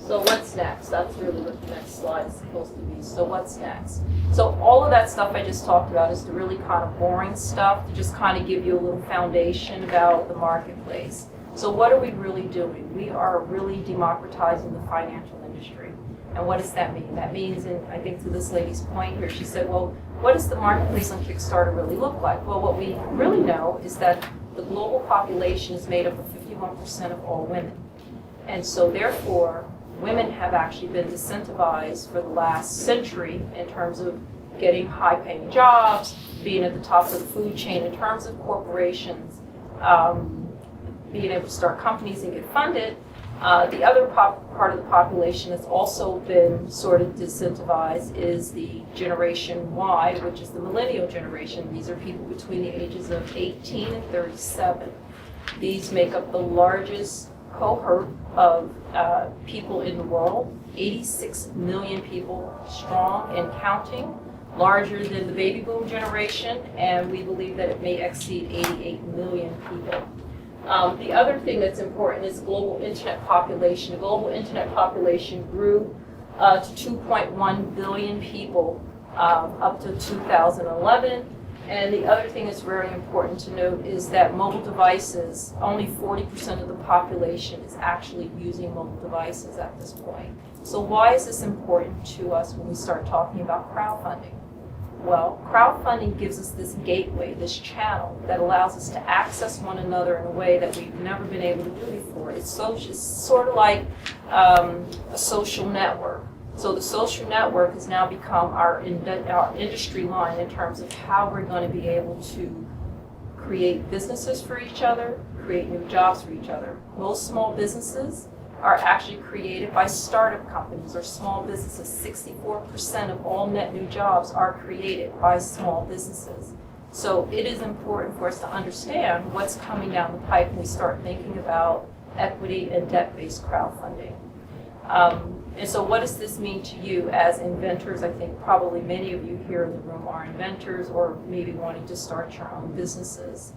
So what's next? next? That's really what the next slide is supposed to be. So what's next? So all of that stuff I just talked about is the really kind of boring stuff to just kind of give you a little foundation about the marketplace. So what are we really doing? We are really democratizing the financial industry. And what does that mean? That means, and I think to this lady's point here, she said, well, what does the marketplace on Kickstarter really look like? Well, what we really know is that the global population is made up of 51% of all women. And so therefore, women have actually been disincentivized for the last century in terms of getting high-paying jobs, being at the top of the food chain in terms of corporations, being able to start companies and get funded. The other part of the population that's also been sort of disincentivized is the Generation Y, which is the millennial generation. These are people between the ages of 18 and 37. These make up the largest cohort of people in the world, 86 million people strong and counting, larger than the baby boom generation, and we believe that it may exceed 88 million people. The other thing that's important is global internet population. The global internet population grew to 2.1 billion people up to 2011. And the other thing that's very important to note is that mobile devices, only 40% of the population is actually using mobile devices at this point. So why is this important to us when we start talking about crowdfunding? Well, crowdfunding gives us this gateway, this channel that allows us to access one another in a way that we've never been able to do before. It's sort of like a social network. So the social network has now become our industry line in terms of how we're going to be able to create businesses for each other, create new jobs for each other. Most small businesses are actually created by startup companies or small businesses. 64% of all net new jobs are created by small businesses. So it is important for us to understand what's coming down the pipe when we start thinking about equity and debt-based crowdfunding. And so what does this mean to you as inventors? I think probably many of you here in the room are inventors or maybe wanting to start your own businesses.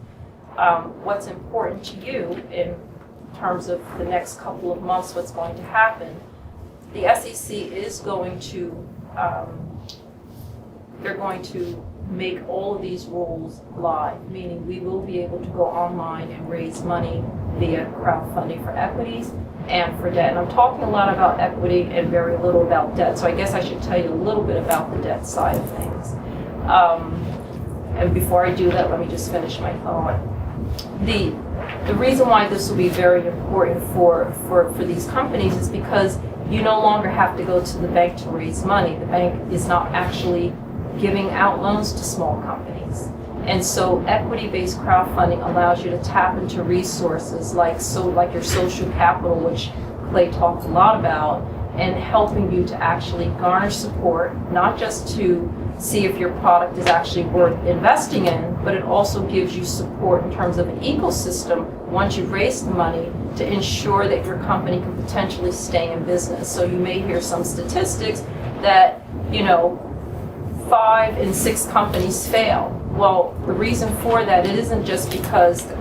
What's important to you in terms of the next couple of months, what's going to happen? The SEC is going to, they're going to make all of these rules live, meaning we will be able to go online and raise money via crowdfunding for equities and for debt. And I'm talking a lot about equity and very little about debt, so I guess I should tell you a little bit about the debt side of things. And before I do that, let me just finish my thought. The reason why this will be very important for these companies is because you no longer have to go to the bank to raise money. The bank is not actually giving out loans to small companies. And so equity-based crowdfunding allows you to tap into resources like your social capital, which Clay talked a lot about, and helping you to actually garner support, not just to see if your product is actually worth investing in, but it also gives you support in terms of an ecosystem once you've raised the money to ensure that your company can potentially stay in business. So you may hear some statistics that, 5 in 6 companies fail. Well, the reason for that, it isn't just because the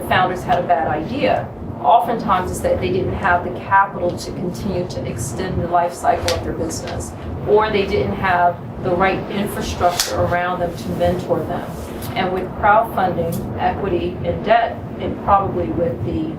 founders had a bad idea. Oftentimes it's that they didn't have the capital to continue to extend the life cycle of their business, or they didn't have the right infrastructure around them to mentor them. And with crowdfunding, equity, and debt, and probably with the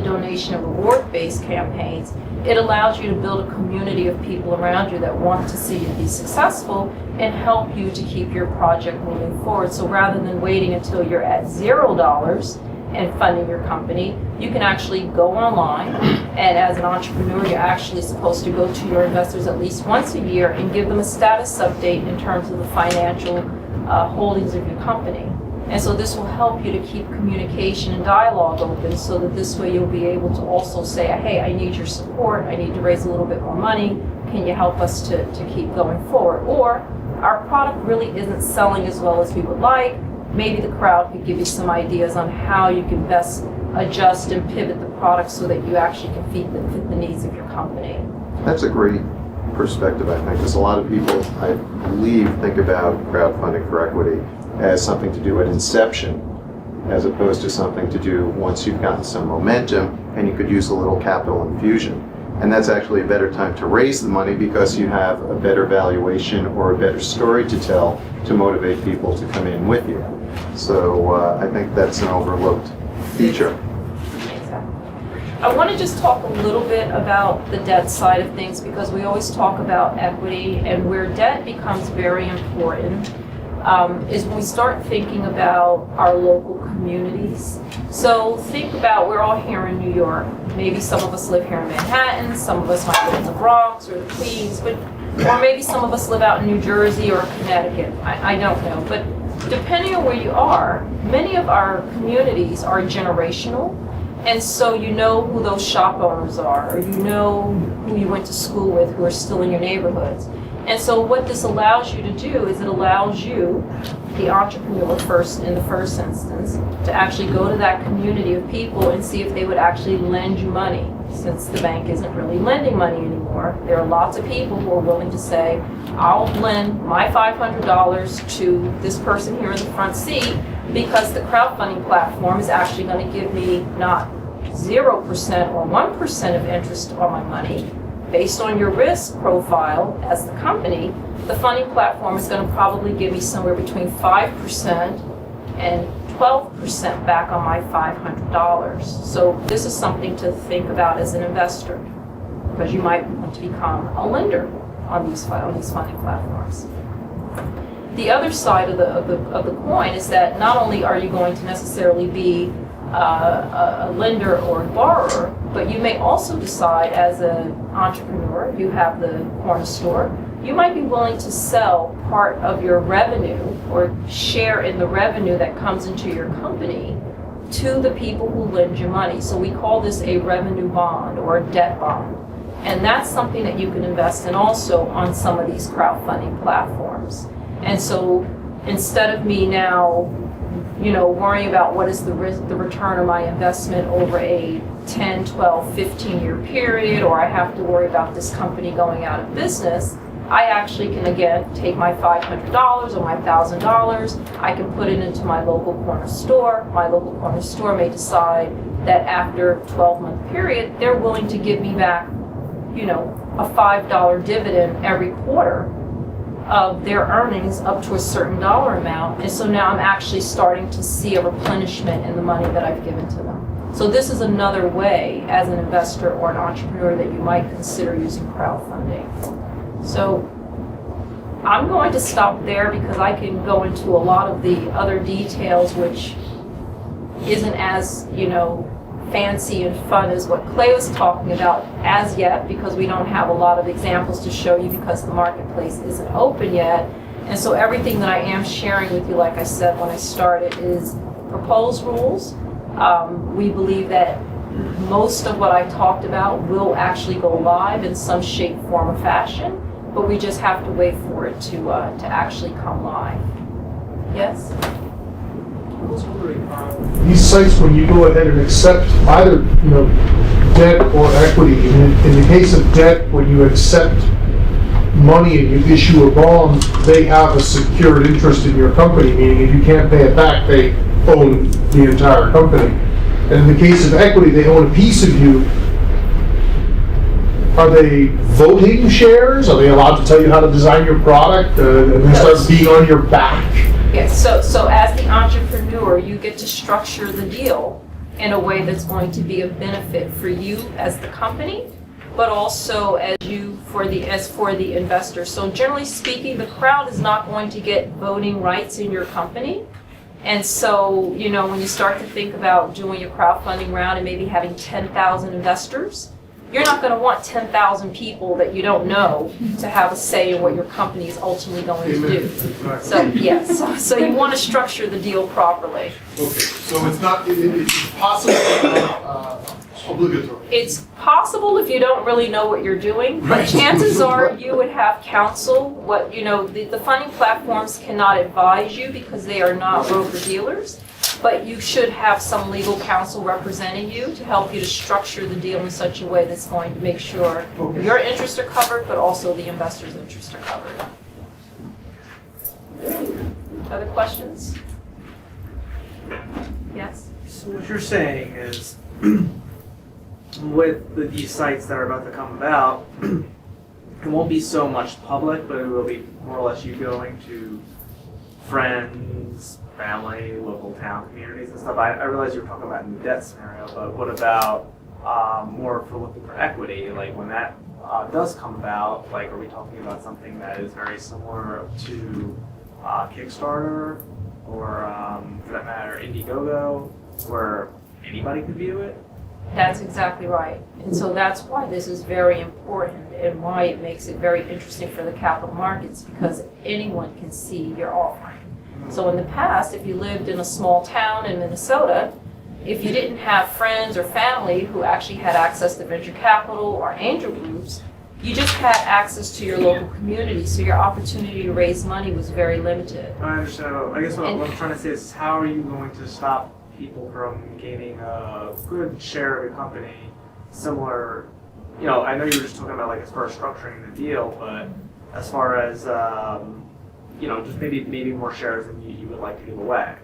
donation and reward-based campaigns, it allows you to build a community of people around you that want to see you be successful and help you to keep your project moving forward. So rather than waiting until you're at $0 and funding your company, you can actually go online, and as an entrepreneur, you're actually supposed to go to your investors at least once a year and give them a status update in terms of the financial holdings of your company. And so this will help you to keep communication and dialogue open so that this way you'll be able to also say, hey, I need your support, I need to raise a little bit more money, can you help us to keep going forward? Or our product really isn't selling as well as we would like, maybe the crowd could give you some ideas on how you can best adjust and pivot the product so that you actually can fit the needs of your company. That's a great perspective, I think, because a lot of people, I believe, think about crowdfunding for equity as something to do at inception, as opposed to something to do once you've gotten some momentum and you could use a little capital infusion. And that's actually a better time to raise the money because you have a better valuation or a better story to tell to motivate people to come in with you. So I think that's an overlooked feature. I want to just talk a little bit about the debt side of things because we always talk about equity, and where debt becomes very important is when we start thinking about our local communities. So think about, we're all here in New York. Maybe some of us live here in Manhattan, some of us might live in the Bronx or the Queens, or maybe some of us live out in New Jersey or Connecticut. I don't know. But depending on where you are, many of our communities are generational. And so you know who those shop owners are, or you know who you went to school with who are still in your neighborhoods. And so what this allows you to do is it allows you, the entrepreneur first, in the first instance, to actually go to that community of people and see if they would actually lend you money. Since the bank isn't really lending money anymore, there are lots of people who are willing to say, I'll lend my $500 to this person here in the front seat because the crowdfunding platform is actually going to give me not 0% or 1% of interest on my money. Based on your risk profile as the company, the funding platform is going to probably give me somewhere between 5% and 12% back on my $500. So this is something to think about as an investor, because you might want to become a lender on these funding platforms. The other side of the coin is that not only are you going to necessarily be a lender or a borrower, but you may also decide as an entrepreneur, if you have the corner store, you might be willing to sell part of your revenue or share in the revenue that comes into your company to the people who lend you money. So we call this a revenue bond or a debt bond. And that's something that you can invest in also on some of these crowdfunding platforms. And so instead of me now, worrying about what is the return of my investment over a 10, 12, 15-year period, or I have to worry about this company going out of business, I actually can, again, take my $500 or my $1,000, I can put it into my local corner store. My local corner store may decide that after a 12-month period, they're willing to give me back, a $5 dividend every quarter of their earnings up to a certain dollar amount. And so now I'm actually starting to see a replenishment in the money that I've given to them. So this is another way as an investor or an entrepreneur that you might consider using crowdfunding. So I'm going to stop there because I can go into a lot of the other details which isn't as, fancy and fun as what Clay was talking about as yet, because we don't have a lot of examples to show you because the marketplace isn't open yet. And so everything that I am sharing with you, like I said when I started, is proposed rules. We believe that most of what I talked about will actually go live in some shape, form, or fashion, but we just have to wait for it to actually come live. Yes? I was wondering, these sites, when you go ahead and accept either, debt or equity, in the case of debt, when you accept money and you issue a bond, they have a secured interest in your company, meaning if you can't pay it back, they own the entire company. And in the case of equity, they own a piece of you. Are they voting shares? Are they allowed to tell you how to design your product and they start being on your back? Yes, so as the entrepreneur, you get to structure the deal in a way that's going to be of benefit for you as the company, but also as for the investor. So generally speaking, the crowd is not going to get voting rights in your company. And so, when you start to think about doing a crowdfunding round and maybe having 10,000 investors, you're not going to want 10,000 people that you don't know to have a say in what your company is ultimately going to do. So yes, so you want to structure the deal properly. Okay, so it's not, it's possible, obligatory. It's possible if you don't really know what you're doing, but chances are you would have counsel. The funding platforms cannot advise you because they are not broker-dealers. But you should have some legal counsel representing you to help you to structure the deal in such a way that's going to make sure your interests are covered, but also the investor's interests are covered. Other questions? Yes? So what you're saying is, with these sites that are about to come about, it won't be so much public, but it will be more or less you going to friends, family, local town communities and stuff. I realize you were talking about in the debt scenario, but what about more for looking for equity? Like when that does come about, like are we talking about something that is very similar to Kickstarter or for that matter Indiegogo, where anybody could view it? That's exactly right. And so that's why this is very important and why it makes it very interesting for the capital markets, because anyone can see your offering. So in the past, if you lived in a small town in Minnesota, if you didn't have friends or family who actually had access to venture capital or angel groups, you just had access to your local community, so your opportunity to raise money was very limited. I understand. I guess what I'm trying to say is, how are you going to stop people from gaining a good share of your company? Similar, you know, I know you were just talking about like as far as structuring the deal, but as far as you know, just maybe more shares than you would like to give away.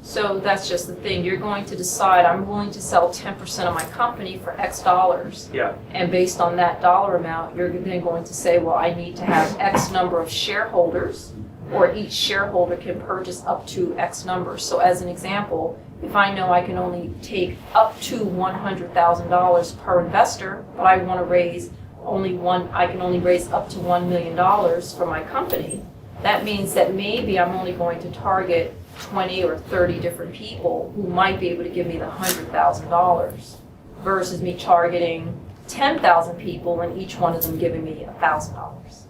So that's just the thing. You're going to decide, I'm willing to sell 10% of my company for X dollars. Yeah. And based on that dollar amount, you're then going to say, well, I need to have X number of shareholders, or each shareholder can purchase up to X number. So as an example, if I know I can only take up to $100,000 per investor, but I want to raise I can only raise up to $1 million for my company, that means that maybe I'm only going to target 20 or 30 different people who might be able to give me the $100,000 versus me targeting 10,000 people and each one of them giving me $1,000.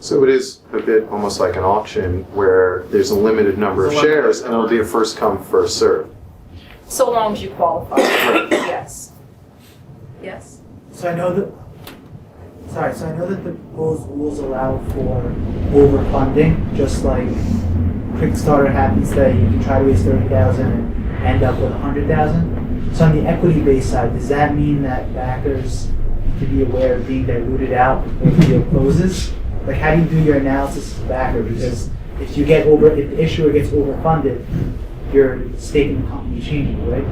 So it is a bit almost like an auction where there's a limited number of shares and it'll be a first come, first serve. So long as you qualify. Yes. Yes. So I know that the proposed rules allow for overfunding, just like Kickstarter happens that you can try to raise $30,000 and end up with $100,000. So on the equity-based side, does that mean that backers need to be aware of being diluted out before the deal closes? Like, how do you do your analysis as a backer? Because if the issuer gets overfunded, your stake in the company changes, right?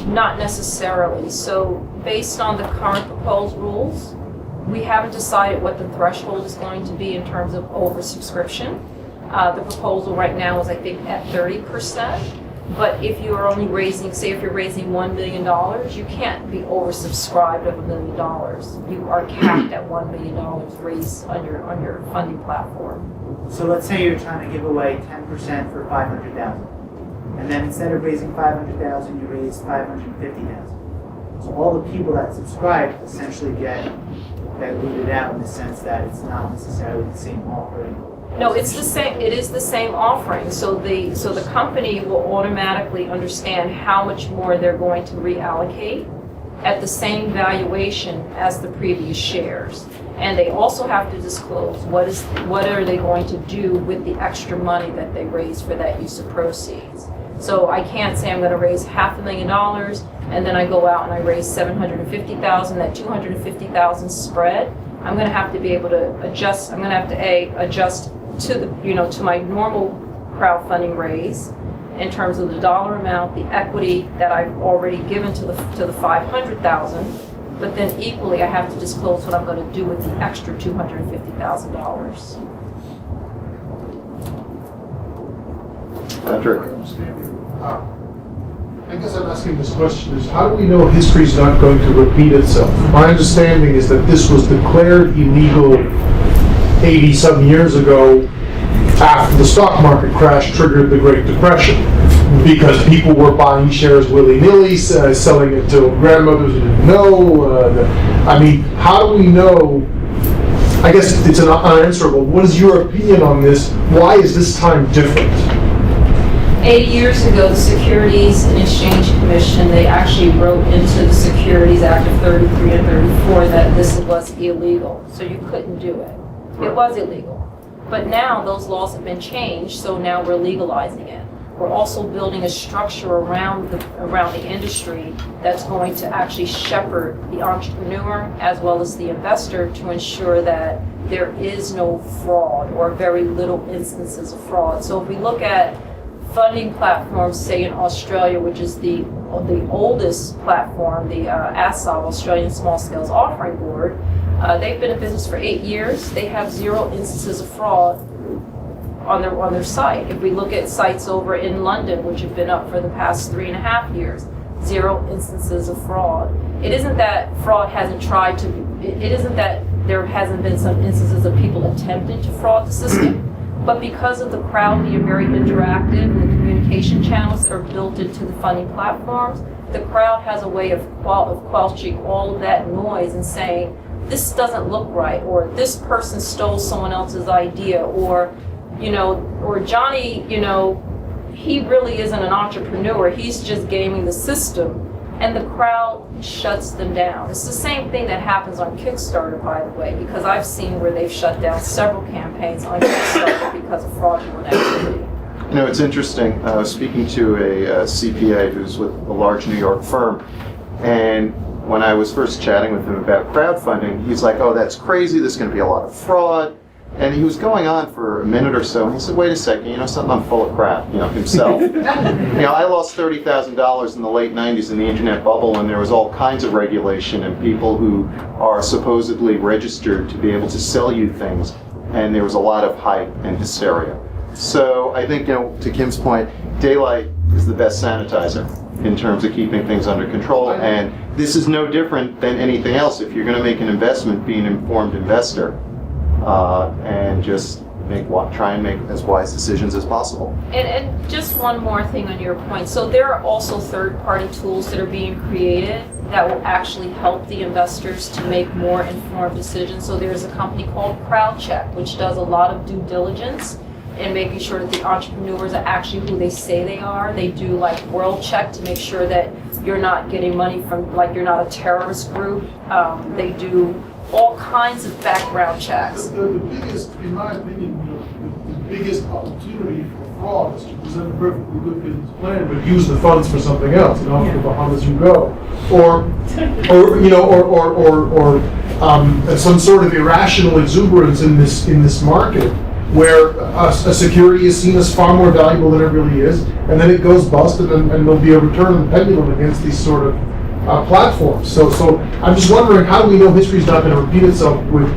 Not necessarily. So based on the current proposed rules, we haven't decided what the threshold is going to be in terms of oversubscription. The proposal right now is, I think, at 30%. But if you are only raising, say if you're raising $1 million, you can't be oversubscribed of $1 million. You are capped at $1 million raised on your funding platform. So let's say you're trying to give away 10% for $500,000. And then instead of raising $500,000, you raise $550,000. So all the people that subscribe essentially get diluted out in the sense that it's not necessarily the same offering. No, it's the same. It is the same offering. So the company will automatically understand how much more they're going to reallocate at the same valuation as the previous shares. And they also have to disclose what are they going to do with the extra money that they raise for that use of proceeds. So I can't say I'm going to raise $500,000 and then I go out and I raise $750,000. That $250,000 spread, I'm going to have to be able to adjust. I'm going to have to adjust to the to my normal crowdfunding raise in terms of the dollar amount, the equity that I've already given to the $500,000. But then equally, I have to disclose what I'm going to do with the extra $250,000. Patrick. I guess I'm asking this question is, how do we know history's not going to repeat itself? My understanding is that this was declared illegal 80-some years ago after the stock market crash triggered the Great Depression, because people were buying shares willy-nilly, selling it to grandmothers who didn't know. I mean, how do we know? I guess it's unanswerable. What is your opinion on this? Why is this time different? 80 years ago, the Securities and Exchange Commission, they actually wrote into the Securities Act of 33 and 34 that this was illegal, so you couldn't do it. It was illegal. But now those laws have been changed, so now we're legalizing it. We're also building a structure around the industry that's going to actually shepherd the entrepreneur as well as the investor to ensure that there is no fraud or very little instances of fraud. So if we look at funding platforms, say in Australia, which is the oldest platform, the ASOB, Australian Small Scales Offering Board, they've been in business for 8 years. They have 0 instances of fraud on their site. If we look at sites over in London, which have been up for the past 3.5 years, 0 instances of fraud. It isn't that fraud hasn't tried to, it isn't that there hasn't been some instances of people attempting to fraud the system, but because of the crowd being very interactive and the communication channels that are built into the funding platforms, the crowd has a way of quelching all of that noise and saying, this doesn't look right, or this person stole someone else's idea, or, or Johnny, he really isn't an entrepreneur, he's just gaming the system. And the crowd shuts them down. It's the same thing that happens on Kickstarter, by the way, because I've seen where they've shut down several campaigns on Kickstarter because of fraudulent activity. It's interesting. I was speaking to a CPA who's with a large New York firm, and when I was first chatting with him about crowdfunding, he's like, oh, that's crazy, there's going to be a lot of fraud. And he was going on for a minute or so, and he said, wait a second, something, I'm full of crap, himself. I lost $30,000 in the late 90s in the internet bubble, and there was all kinds of regulation and people who are supposedly registered to be able to sell you things, and there was a lot of hype and hysteria. So I think, to Kim's point, daylight is the best sanitizer in terms of keeping things under control, and this is no different than anything else. If you're going to make an investment, be an informed investor. And just try and make as wise decisions as possible. And just one more thing on your point. So there are also third-party tools that are being created that will actually help the investors to make more informed decisions. So there's a company called CrowdCheck, which does a lot of due diligence in making sure that the entrepreneurs are actually who they say they are. They do like World Check to make sure that you're not getting money from, you're not a terrorist group. They do all kinds of background checks. The biggest, in my opinion, the biggest opportunity for fraud is to present a perfectly good business plan, but use the funds for something else. Off the Bahamas you go, or some sort of irrational exuberance in this market, where a security is seen as far more valuable than it really is, and then it goes bust, and there'll be a return of the pendulum against these sort of platforms. So I'm just wondering, how do we know history's not going to repeat itself with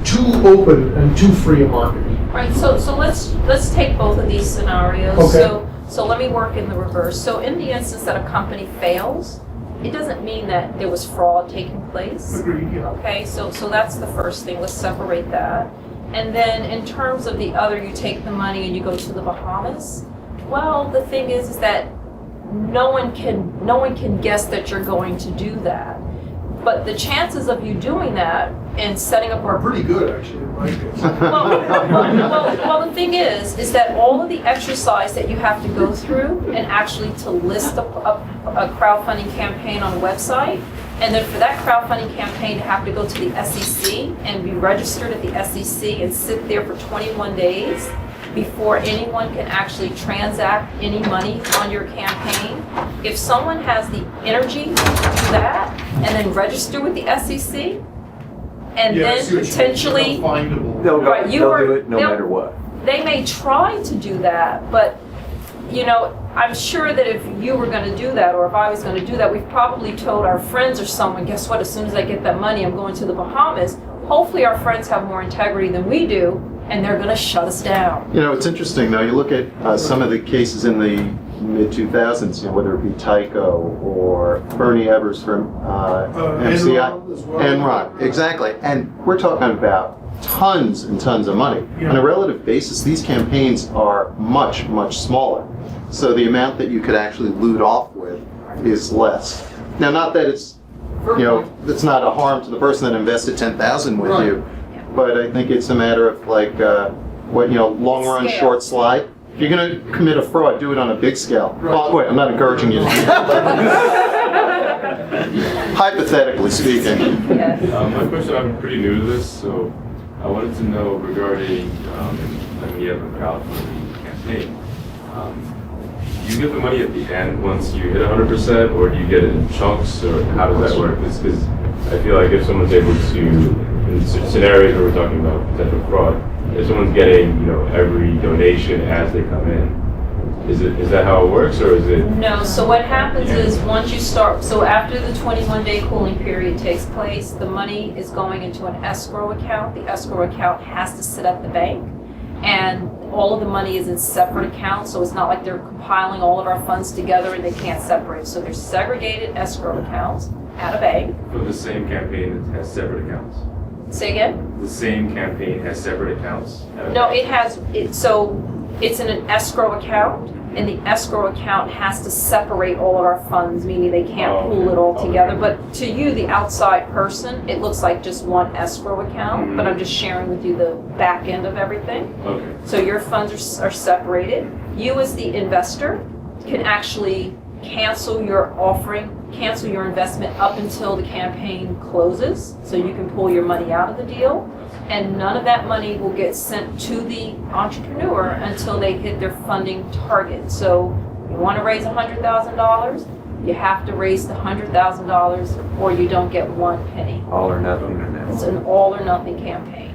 too open and too free a market? Right. So let's take both of these scenarios. Okay. So let me work in the reverse. So in the instance that a company fails, it doesn't mean that there was fraud taking place. Agreed. Yeah. Okay. So that's the first thing. Let's separate that. And then in terms of the other, you take the money and you go to the Bahamas. Well, the thing is that no one can guess that you're going to do that. But the chances of you doing that and setting up are pretty good, actually, in my case. Well, the thing is that all of the exercise that you have to go through and actually to list a crowdfunding campaign on a website, and then for that crowdfunding campaign to have to go to the SEC and be registered at the SEC and sit there for 21 days before anyone can actually transact any money on your campaign. If someone has the energy to do that and then register with the SEC, and then potentially, they'll do it no matter what. They may try to do that, but I'm sure that if you were going to do that, or if I was going to do that, we've probably told our friends or someone, guess what, as soon as I get that money, I'm going to the Bahamas. Hopefully our friends have more integrity than we do, and they're going to shut us down. It's interesting, though. You look at some of the cases in the mid-2000s, whether it be Tyco or Bernie Evers from MCI. Enron, exactly. And we're talking about tons and tons of money. Yeah. On a relative basis, these campaigns are much, much smaller. So the amount that you could actually loot off with is less. Now, not that it's, it's not a harm to the person that invested $10,000 with you, but I think it's a matter of long run, short slide. If you're going to commit a fraud, do it on a big scale. Right. By the way, I'm not encouraging you to do that. Hypothetically speaking. My question, I'm pretty new to this, so I wanted to know regarding, you have a crowdfunding campaign. Do you get the money at the end once you hit 100%, or do you get it in chunks, or how does that work? Because I feel like if someone's able to, in scenarios where we're talking about potential fraud, if someone's getting, every donation as they come in, Is that how it works, or is it? No, so what happens is once you start, so after the 21-day cooling period takes place, the money is going into an escrow account. The escrow account has to sit at the bank, and all of the money is in separate accounts, so it's not like they're compiling all of our funds together and they can't separate. So they're segregated escrow accounts at a bank. For the same campaign that has separate accounts? Say again? The same campaign has separate accounts? No, it has, so it's in an escrow account, and the escrow account has to separate all of our funds, meaning they can't pool it all together. But to you, the outside person, it looks like just one escrow account, but I'm just sharing with you the back end of everything. Okay. So your funds are separated. You as the investor can actually cancel your offering, cancel your investment up until the campaign closes, so you can pull your money out of the deal. And none of that money will get sent to the entrepreneur until they hit their funding target. So you want to raise $100,000, you have to raise the $100,000 or you don't get one penny. All or nothing on that. It's an all or nothing campaign.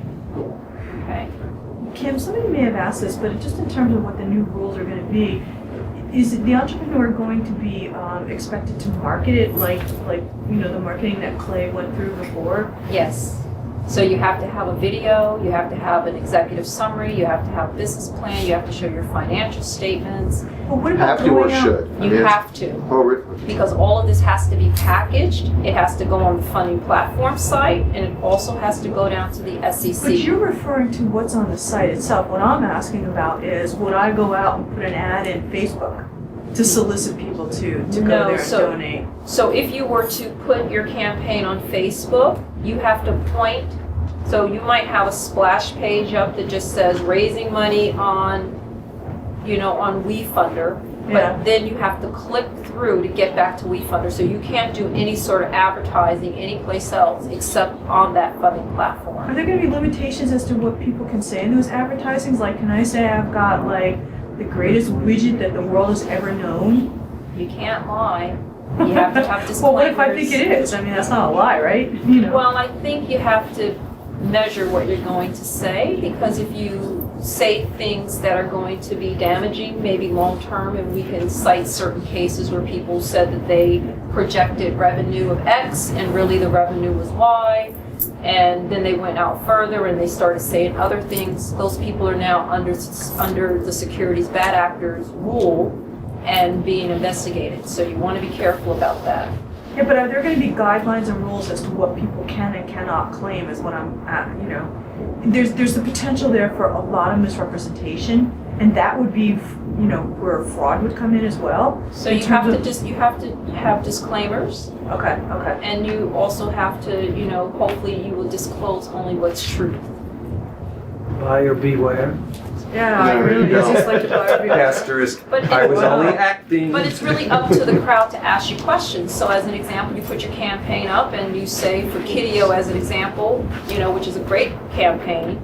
Okay. Kim, somebody may have asked this, but just in terms of what the new rules are going to be, is the entrepreneur going to be expected to market it like the marketing that Clay went through before? Yes. So you have to have a video, you have to have an executive summary, you have to have a business plan, you have to show your financial statements. Well, what about Have to or going out? should? You have to. Oh, really? Because all of this has to be packaged, it has to go on the funding platform site, and it also has to go down to the SEC. But you're referring to what's on the site itself. What I'm asking about is, would I go out and put an ad in Facebook to solicit people to go there and donate? So if you were to put your campaign on Facebook, you have to point, so you might have a splash page up that just says raising money on WeFunder, but then you have to click through to get back to WeFunder. So you can't do any sort of advertising anyplace else except on that funding platform. Are there going to be limitations as to what people can say in those advertisings? Like, can I say I've got the greatest widget that the world has ever known? You can't lie. You have to have disclaimers. Well, what if I think it is? I mean, that's not a lie, right? Well, I think you have to measure what you're going to say, because if you say things that are going to be damaging, maybe long term, and we can cite certain cases where people said that they projected revenue of X and really the revenue was Y, and then they went out further and they started saying other things. Those people are now under the Securities Bad Actors rule and being investigated. So you want to be careful about that. Yeah, but are there going to be guidelines and rules as to what people can and cannot claim? Is what I'm there's the potential there for a lot of misrepresentation, and that would be where fraud would come in as well. So you have to have disclaimers. Okay. And you also have to, hopefully you will disclose only what's true. Buyer beware. Yeah, I really just like to buyer beware. Asterisk. But I was only acting. But it's really up to the crowd to ask you questions. So as an example, you put your campaign up and you say, for Kideo as an example, which is a great campaign,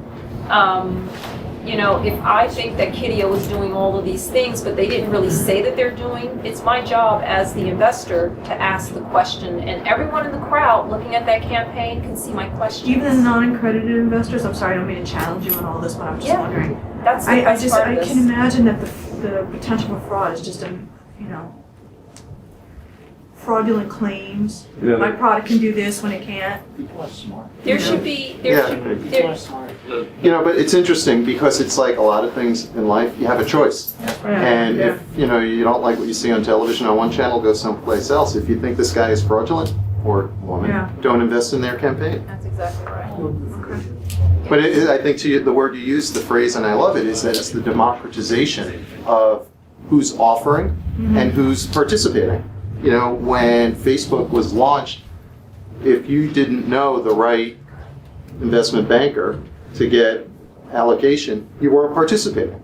if I think that Kideo is doing all of these things, but they didn't really say that they're doing, it's my job as the investor to ask the question. And everyone in the crowd looking at that campaign can see my question. Even the non-accredited investors? I'm sorry, I don't mean to challenge you on all this, but I'm just wondering. I can imagine that the potential for fraud is just fraudulent claims. Yeah. My product can do this when it can't. People are smart. There should be. People are smart. But it's interesting because it's like a lot of things in life, you have a choice. And if you don't like what you see on television on one channel, go someplace else. If you think this guy is fraudulent or woman, don't invest in their campaign. That's exactly right. Okay. But I think the word you use, the phrase, and I love it, is that it's the democratization of who's offering and who's participating. When Facebook was launched, if you didn't know the right investment banker to get allocation, you weren't participating.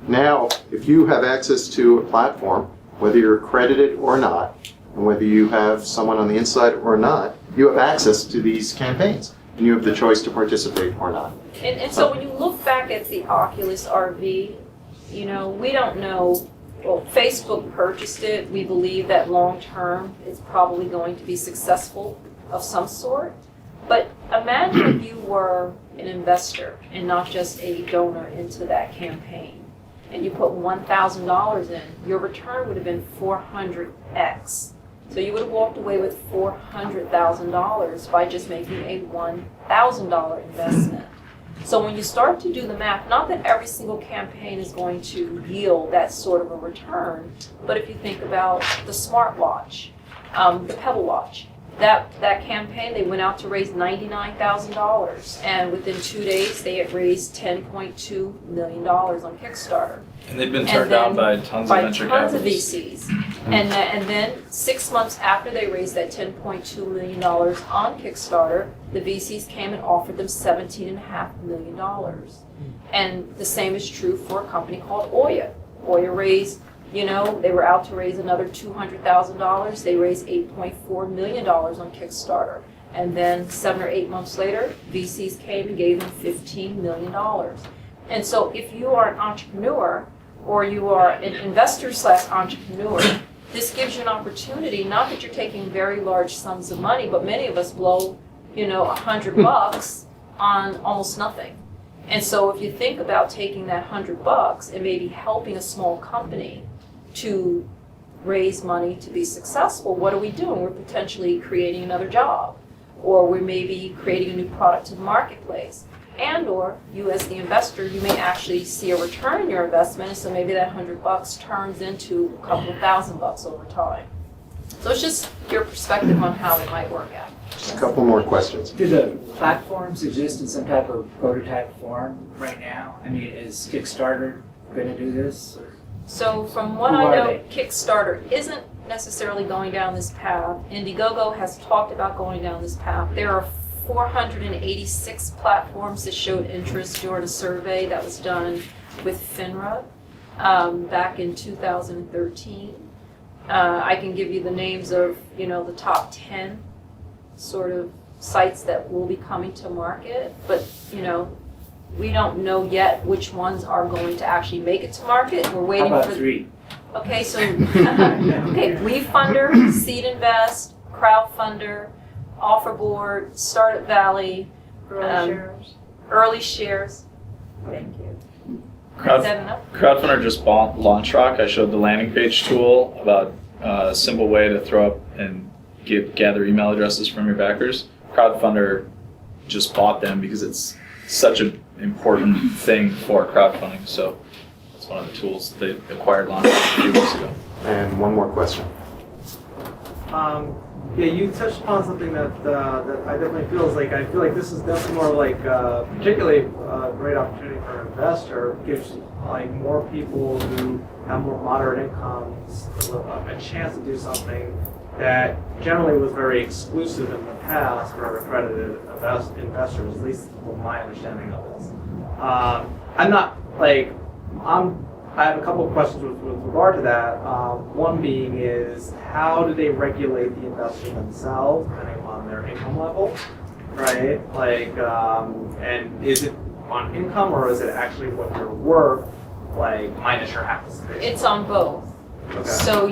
Now, if you have access to a platform, whether you're accredited or not, and whether you have someone on the inside or not, you have access to these campaigns, and you have the choice to participate or not. And so when you look back at the Oculus RV, we don't know. Well, Facebook purchased it. We believe that long term it's probably going to be successful of some sort. But imagine if you were an investor and not just a donor into that campaign. and you put $1,000 in, your return would have been 400x. So you would have walked away with $400,000 by just making a $1,000 investment. So when you start to do the math, not that every single campaign is going to yield that sort of a return, but if you think about the smartwatch, the Pebble Watch, that campaign, they went out to raise $99,000, and within 2 days they had raised $10.2 million on Kickstarter. And they've been turned down by tons of venture capitalists. VCs. And then 6 months after they raised that $10.2 million on Kickstarter, the VCs came and offered them $17.5 million. And the same is true for a company called Oya. Oya raised, they were out to raise another $200,000. They raised $8.4 million on Kickstarter. And then 7 or 8 months later, VCs came and gave them $15 million. And so if you are an entrepreneur, or you are an investor/entrepreneur, this gives you an opportunity, not that you're taking very large sums of money, but many of us blow, $100 on almost nothing. And so if you think about taking that $100 and maybe helping a small company to raise money to be successful, what are we doing? We're potentially creating another job, or we're maybe creating a new product to the marketplace. And or you as the investor, you may actually see a return in your investment, and so maybe that $100 turns into a couple of $1,000 over time. So it's just your perspective on how it might work out. Just a couple more questions. Do the platforms exist in some type of prototype form right now? I mean, is Kickstarter going to do this? Or? So from what I know, Kickstarter isn't necessarily going down this path. Indiegogo has talked about going down this path. There are 486 platforms that showed interest during a survey that was done with FINRA back in 2013. I can give you the names of, the top 10 sort of sites that will be coming to market, but, we don't know yet which ones are going to actually make it to market. We're waiting How about for 3? Okay, so WeFunder, Seed Invest, Crowdfunder, Offerboard, Startup Valley, Early Shares. Thank you. Is that enough? Crowdfunder just bought LaunchRock. I showed the landing page tool about a simple way to throw up and gather email addresses from your backers. Crowdfunder just bought them because it's such an important thing for crowdfunding. So that's one of the tools they acquired LaunchRock a few weeks ago. And one more question. Yeah, you touched upon something that I definitely feel like this is definitely more like particularly a great opportunity for an investor. Gives like more people who have more moderate incomes a chance to do something that generally was very exclusive in the past for accredited investors. At least from my understanding of this. I have a couple of questions with regard to that. One being is, how do they regulate the investor themselves, depending on their income level, right? And is it on income, or is it actually what you're worth, minus your house? It's on both. Okay. So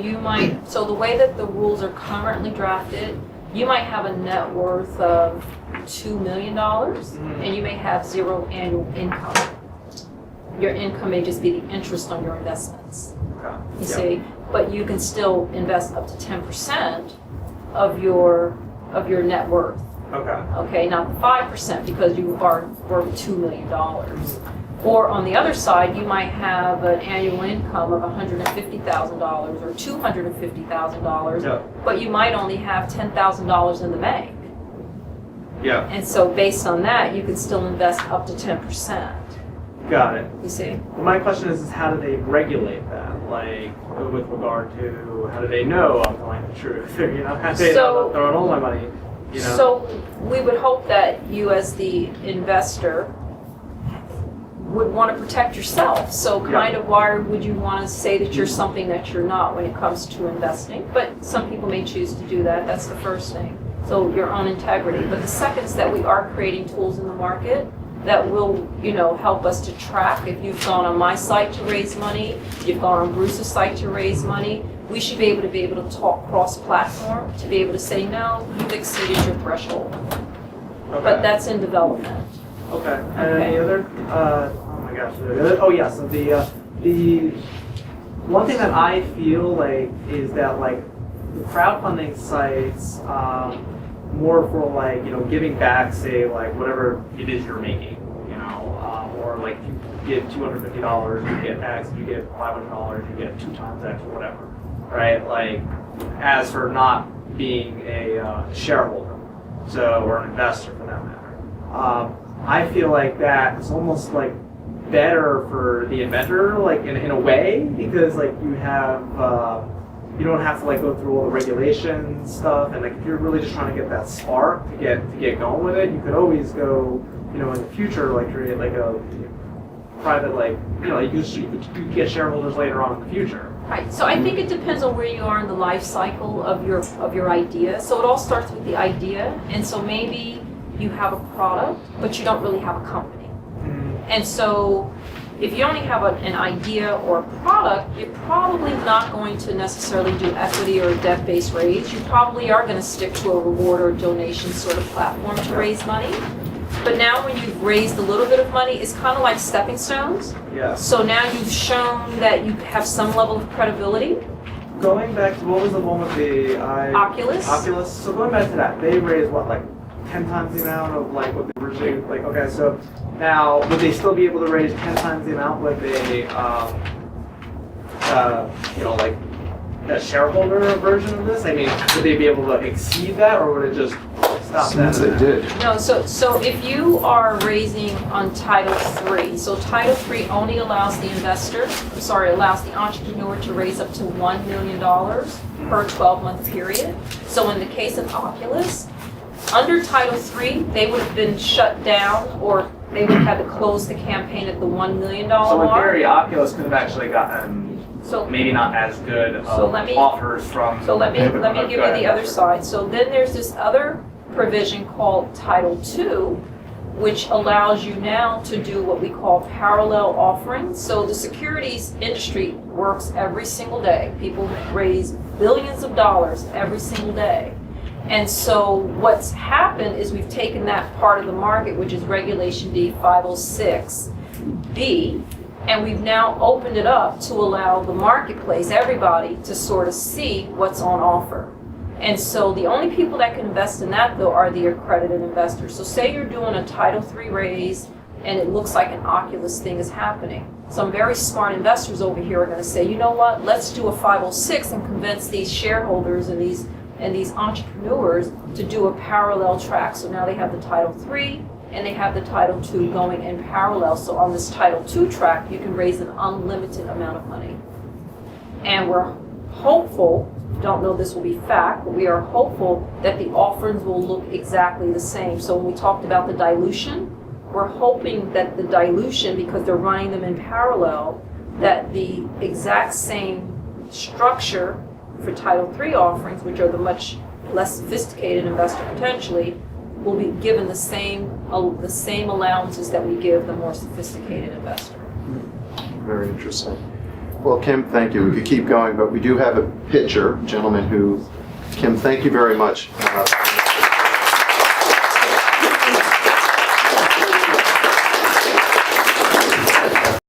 the way that the rules are currently drafted, you might have a net worth of $2 million, and you may have 0 annual income. Your income may just be the interest on your investments. Okay. You see, but you can still invest up to 10% of your net worth. Okay. Okay, not the 5% because you are worth $2 million. Or on the other side, you might have an annual income of $150,000 or $250,000, but you might only have $10,000 in the bank. Yeah. And so based on that, you can still invest up to 10%. Got it. You see? Well, my question is how do they regulate that? With regard to how do they know I'm telling the truth? Or, how do they know I'm throwing all my money? So we would hope that you as the investor would want to protect yourself. So kind of why would you want to say that you're something that you're not when it comes to investing? But some people may choose to do that. That's the first thing. So your own integrity. But the second is that we are creating tools in the market that will, help us to track. If you've gone on my site to raise money, you've gone on Bruce's site to raise money, we should be able to talk cross-platform, to be able to say, no, you've exceeded your threshold. Okay. But that's in development. Okay. And any other, oh my gotcha. Oh yeah, so the one thing that I feel like is that like the crowdfunding sites, more for like, giving back, say like whatever it is you're making, or like if you give $250, you get X, if you give $500, you get 2 times X or whatever, right? Like, as for not being a shareholder, or an investor for that matter. I feel like that is almost like better for the inventor, like in a way, because like you have you don't have to like go through all the regulation stuff, and like if you're really just trying to get that spark to get going with it, you could always go, in the future, like create like a private, like you could get shareholders later on in the future. Right. So I think it depends on where you are in the life cycle of your idea. So it all starts with the idea, and so maybe you have a product, but you don't really have a company. And so if you only have an idea or a product, you're probably not going to necessarily do equity or a debt-based raise. You probably are going to stick to a reward or donation sort of platform to raise money. But now when you've raised a little bit of money, it's kind of like stepping stones. Yeah. So now you've shown that you have some level of credibility. Going back to, what was the one with the Oculus? Oculus. So going back to that, they raised what, like 10 times the amount of like what they originally, like, okay, so now would they still be able to raise 10 times the amount with a like a shareholder version of this? I mean, would they be able to exceed that, or would it just stop that? They did. No, so if you are raising on Title III, so Title III only allows allows the entrepreneur to raise up to $1 million per 12-month period. So in the case of Oculus, under Title III, they would have been shut down, or they would have had to close the campaign at the $1 million So in mark. theory, Oculus could have actually gotten maybe not as good offers from. So let me give you the other side. So then there's this other provision called Title II, which allows you now to do what we call parallel offerings. So the securities industry works every single day. People raise billions of dollars every single day. And so what's happened is we've taken that part of the market, which is Regulation D 506B, and we've now opened it up to allow the marketplace, everybody, to sort of see what's on offer. And so the only people that can invest in that, though, are the accredited investors. So say you're doing a Title III raise, and it looks like an Oculus thing is happening. Some very smart investors over here are going to say, you know what, let's do a 506 and convince these shareholders and these entrepreneurs to do a parallel track. So now they have the Title III and they have the Title II going in parallel. So on this Title II track, you can raise an unlimited amount of money. And we're hopeful, don't know this will be fact, but we are hopeful that the offerings will look exactly the same. So when we talked about the dilution, we're hoping that the dilution, because they're running them in parallel, that the exact same structure for Title III offerings, which are the much less sophisticated investor potentially, will be given the same allowances that we give the more sophisticated investor. Very interesting. Well, Kim, thank you. We could keep going, but we do have a pitcher, gentleman who, Kim, thank you very much.